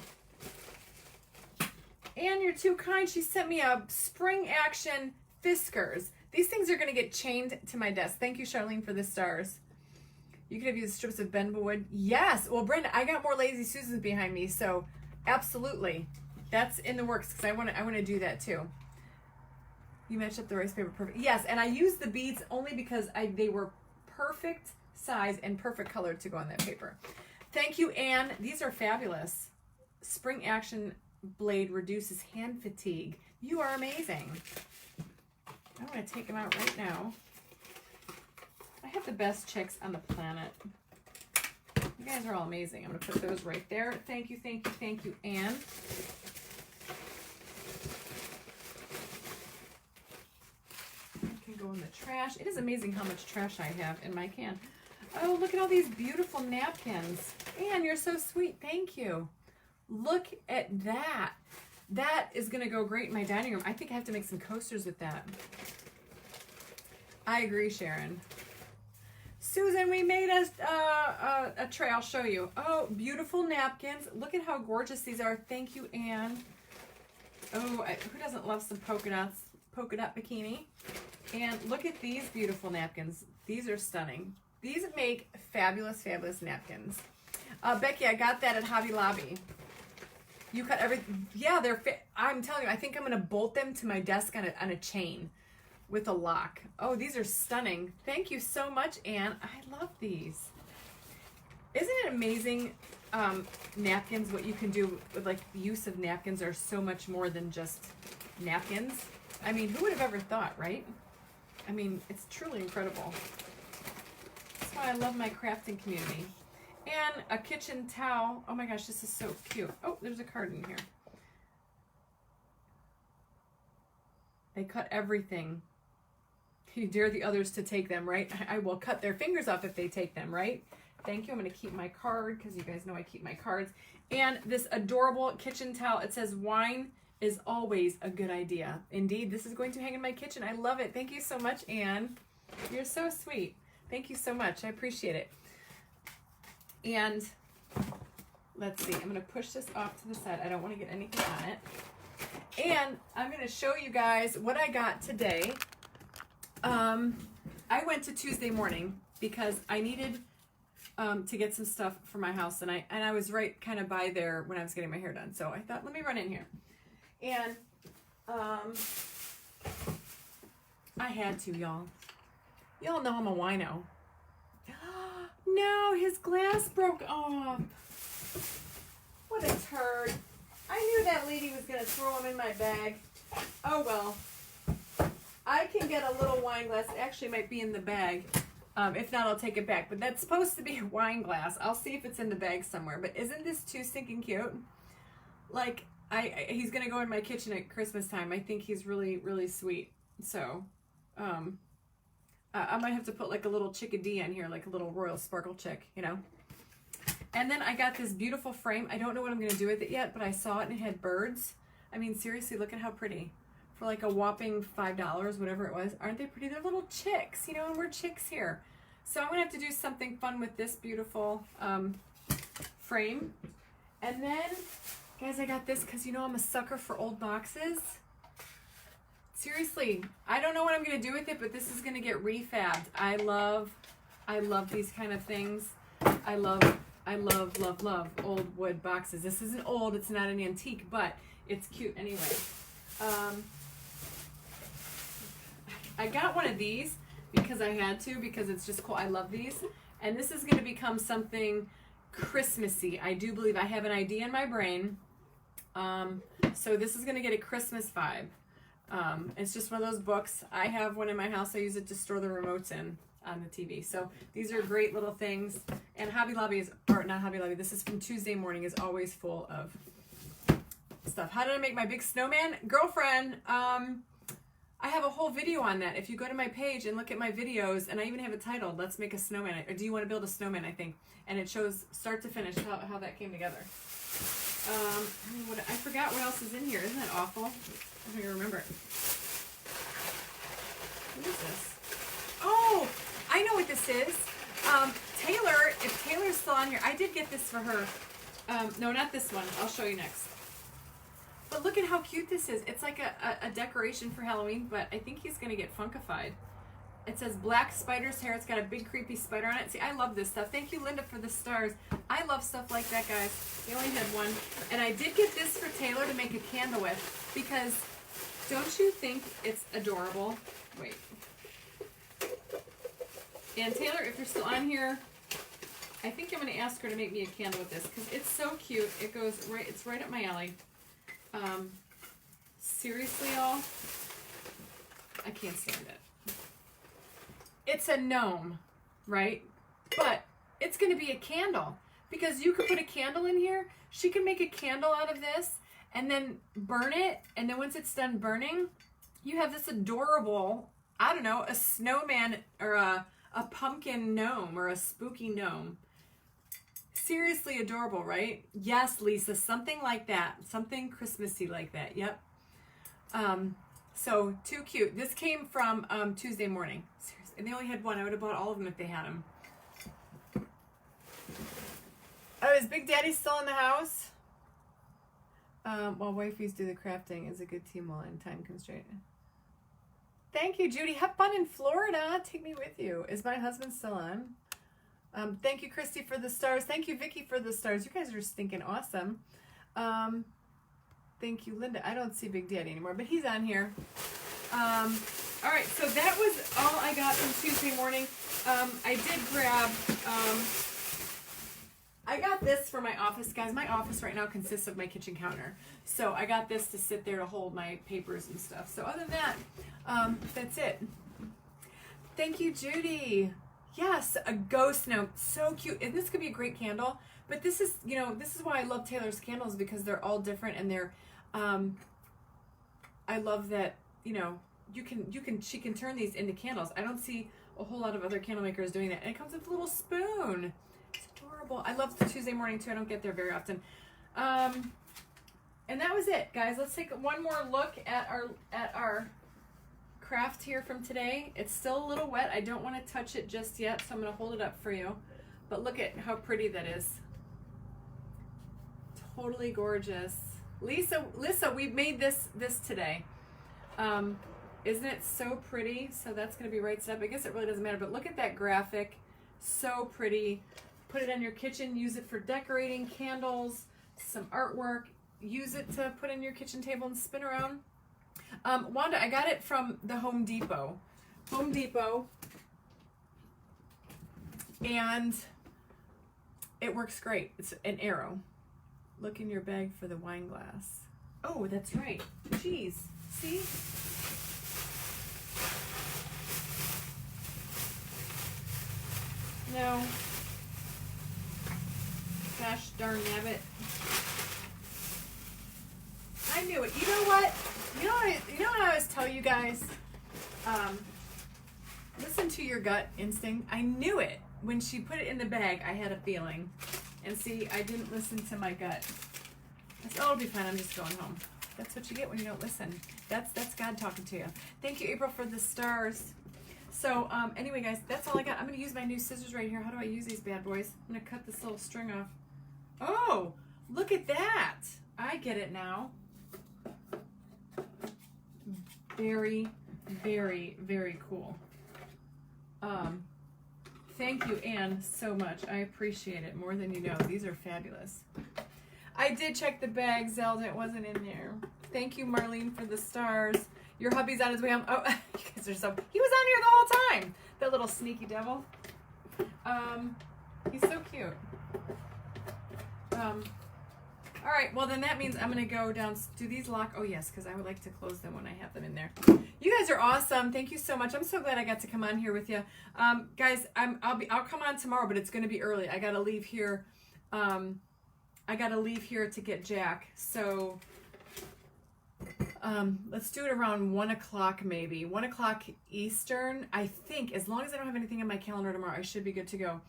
Anne, you're too kind. She sent me a Spring Action Fiskars. These things are going to get chained to my desk. Thank you, Charlene, for the stars. You could have used strips of bendable wood. Yes. Well, Brenda, I got more Lazy Susans behind me, so absolutely. That's in the works because I want to do that too. You matched up the rice paper perfect. Yes, and I used the beads only because they were perfect size and perfect color to go on that paper. Thank you, Anne. These are fabulous. Spring Action blade reduces hand fatigue. You are amazing. I'm going to take them out right now. I have the best chicks on the planet. You guys are all amazing. I'm going to put those right there. Thank you, thank you, thank you, Anne. Go in the trash. It is amazing how much trash I have in my can. Oh, look at all these beautiful napkins. Anne, you're so sweet. Thank you. Look at that. That is going to go great in my dining room. I think I have to make some coasters with that. I agree, Sharon. Susan, we made a tray. I'll show you. Oh, beautiful napkins. Look at how gorgeous these are. Thank you, Anne. Oh, who doesn't love some polka dot bikini? And look at these beautiful napkins. These are stunning. These make fabulous, fabulous napkins. Becky, I got that at Hobby Lobby. You cut everything. Yeah, I'm telling you, I think I'm going to bolt them to my desk on a chain with a lock. Oh, these are stunning. Thank you so much, Anne. I love these. Isn't it amazing, napkins, what you can do with, like, the use of napkins are so much more than just napkins. I mean, who would have ever thought, right? I mean, it's truly incredible. That's why I love my crafting community. And a kitchen towel. Oh my gosh, this is so cute. Oh, there's a card in here. They cut everything. You dare the others to take them, right? I will cut their fingers off if they take them, right? Thank you. I'm going to keep my card because you guys know I keep my cards. And this adorable kitchen towel. It says wine is always a good idea. Indeed, this is going to hang in my kitchen. I love it. Thank you so much, Anne. You're so sweet. Thank you so much. I appreciate it. And let's see. I'm going to push this off to the side. I don't want to get anything on it. And I'm going to show you guys what I got today. I went to Tuesday Morning because I needed to get some stuff for my house, and I was right kind of by there when I was getting my hair done. So I thought, let me run in here. And I had to, y'all. Y'all know I'm a wino. No, his glass broke off. What a turd. I knew that lady was going to throw him in my bag. Oh, well. I can get a little wine glass. It actually might be in the bag. If not, I'll take it back. But that's supposed to be a wine glass. I'll see if it's in the bag somewhere. But isn't this too stinking cute? Like, he's going to go in my kitchen at Christmas time. I think he's really, really sweet. So, I might have to put like a little chickadee on here, like a little royal sparkle chick, you know? And then I got this beautiful frame. I don't know what I'm going to do with it yet, but I saw it and it had birds. I mean, seriously, look at how pretty. For like a whopping $5, whatever it was. Aren't they pretty? They're little chicks, you know, and we're chicks here. So I'm going to have to do something fun with this beautiful frame. And then, guys, I got this because, you know, I'm a sucker for old boxes. Seriously, I don't know what I'm going to do with it, but this is going to get refabbed. I love these kind of things. I love old wood boxes. This isn't old, it's not an antique, but it's cute anyway. I got one of these because I had to, because it's just cool. I love these. And this is going to become something Christmassy. I do believe I have an idea in my brain. So this is going to get a Christmas vibe. It's just one of those books. I have one in my house. I use it to store the remotes in on the TV. So these are great little things. And Hobby Lobby is, or not Hobby Lobby, this is from Tuesday Morning, is always full of stuff. How did I make my big snowman? Girlfriend, I have a whole video on that. If you go to my page and look at my videos, and I even have it titled, Let's Make a Snowman, or Do You Want to Build a Snowman, I think. And it shows start to finish how that came together. I forgot what else is in here. Isn't that awful? I don't even remember it. What is this? Oh, I know what this is. Taylor, if Taylor's still on here, I did get this for her. No, not this one. I'll show you next. But look at how cute this is. It's like a decoration for Halloween, but I think he's going to get funkified. It says black spider's hair. It's got a big creepy spider on it. See, I love this stuff. Thank you, Linda, for the stars. I love stuff like that, guys. We only had one. And I did get this for Taylor to make a candle with, because don't you think it's adorable? Wait. And Taylor, if you're still on here, I think I'm going to ask her to make me a candle with this, because it's so cute. It goes right, it's right up my alley. Seriously, y'all, I can't stand it. It's a gnome, right? But it's going to be a candle, because you could put a candle in here. She can make a candle out of this and then burn it. And then once it's done burning, you have this adorable, I don't know, a snowman or a pumpkin gnome or a spooky gnome. Seriously adorable, right? Yes, Lisa, something like that. Something Christmassy like that. Yep. So too cute. This came from Tuesday Morning. Seriously. And they only had one. I would have bought all of them if they had them. Oh, is Big Daddy still in the house? While wifeys do the crafting is a good team while in time constraint. Thank you, Judy. Have fun in Florida. Take me with you. Is my husband still on? Thank you, Christy, for the stars. Thank you, Vicky, for the stars. You guys are stinking awesome. Thank you, Linda. I don't see Big Daddy anymore, but he's on here. All right, so that was all I got from Tuesday Morning. I did grab... I got this for my office, guys. My office right now consists of my kitchen counter. So I got this to sit there to hold my papers and stuff. So other than that, that's it. Thank you, Judy. Yes, a ghost gnome. So cute. And this could be a great candle. But this is, you know, this is why I love Taylor's candles, because they're all different and they're, I love that, you know, she can turn these into candles. I don't see a whole lot of other candle makers doing that. And it comes with a little spoon. It's adorable. I love the Tuesday Morning too. I don't get there very often. And that was it, guys. Let's take one more look at our craft here from today. It's still a little wet. I don't want to touch it just yet, so I'm going to hold it up for you. But look at how pretty that is. totally gorgeous. Lisa, we made this today. Isn't it so pretty? So that's going to be right side up. I guess it really doesn't matter, but look at that graphic. So pretty. Put it on your kitchen. Use it for decorating, candles, some artwork. Use it to put on your kitchen table and spin around. Wanda, I got it from the Home Depot. And it works great. It's an arrow. Look in your bag for the wine glass. Oh, that's right. Jeez. See? No. Gosh darn nabbit. I knew it. You know what? You know what I always tell you guys? Listen to your gut instinct. I knew it. When she put it in the bag, I had a feeling. And see, I didn't listen to my gut. I said, oh, it'll be fine. I'm just going home. That's what you get when you don't listen. That's God talking to you. Thank you, April, for the stars. So, anyway, guys, that's all I got. I'm going to use my new scissors right here. How do I use these bad boys? I'm going to cut this little string off. Oh, look at that. I get it now. Very, very, very cool. Thank you, Anne, so much. I appreciate it more than you know. These are fabulous. I did check the bag, Zelda. It wasn't in there. Thank you, Marlene, for the stars. Your hubby's on his way home. Oh, you guys are so... He was on here the whole time. That little sneaky devil. He's so cute. All right, well, then that means I'm going to go down. Do these lock? Oh, yes, because I would like to close them when I have them in there. You guys are awesome. Thank you so much. I'm so glad I got to come on here with you. Guys, I'll come on tomorrow, but it's going to be early. I got to leave here. I got to leave here to get Jack. So let's do it around 1 o'clock maybe. 1 o'clock Eastern. I think as long as I don't have anything on my calendar tomorrow, I should be good to go.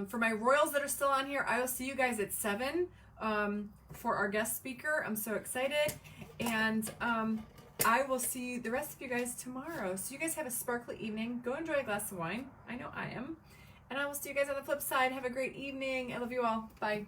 For my Royals that are still on here, I will see you guys at 7 for our guest speaker. I'm so excited. And I will see the rest of you guys tomorrow. So you guys have a sparkly evening. Go enjoy a glass of wine. I know I am. And I will see you guys on the flip side. Have a great evening. I love you all. Bye.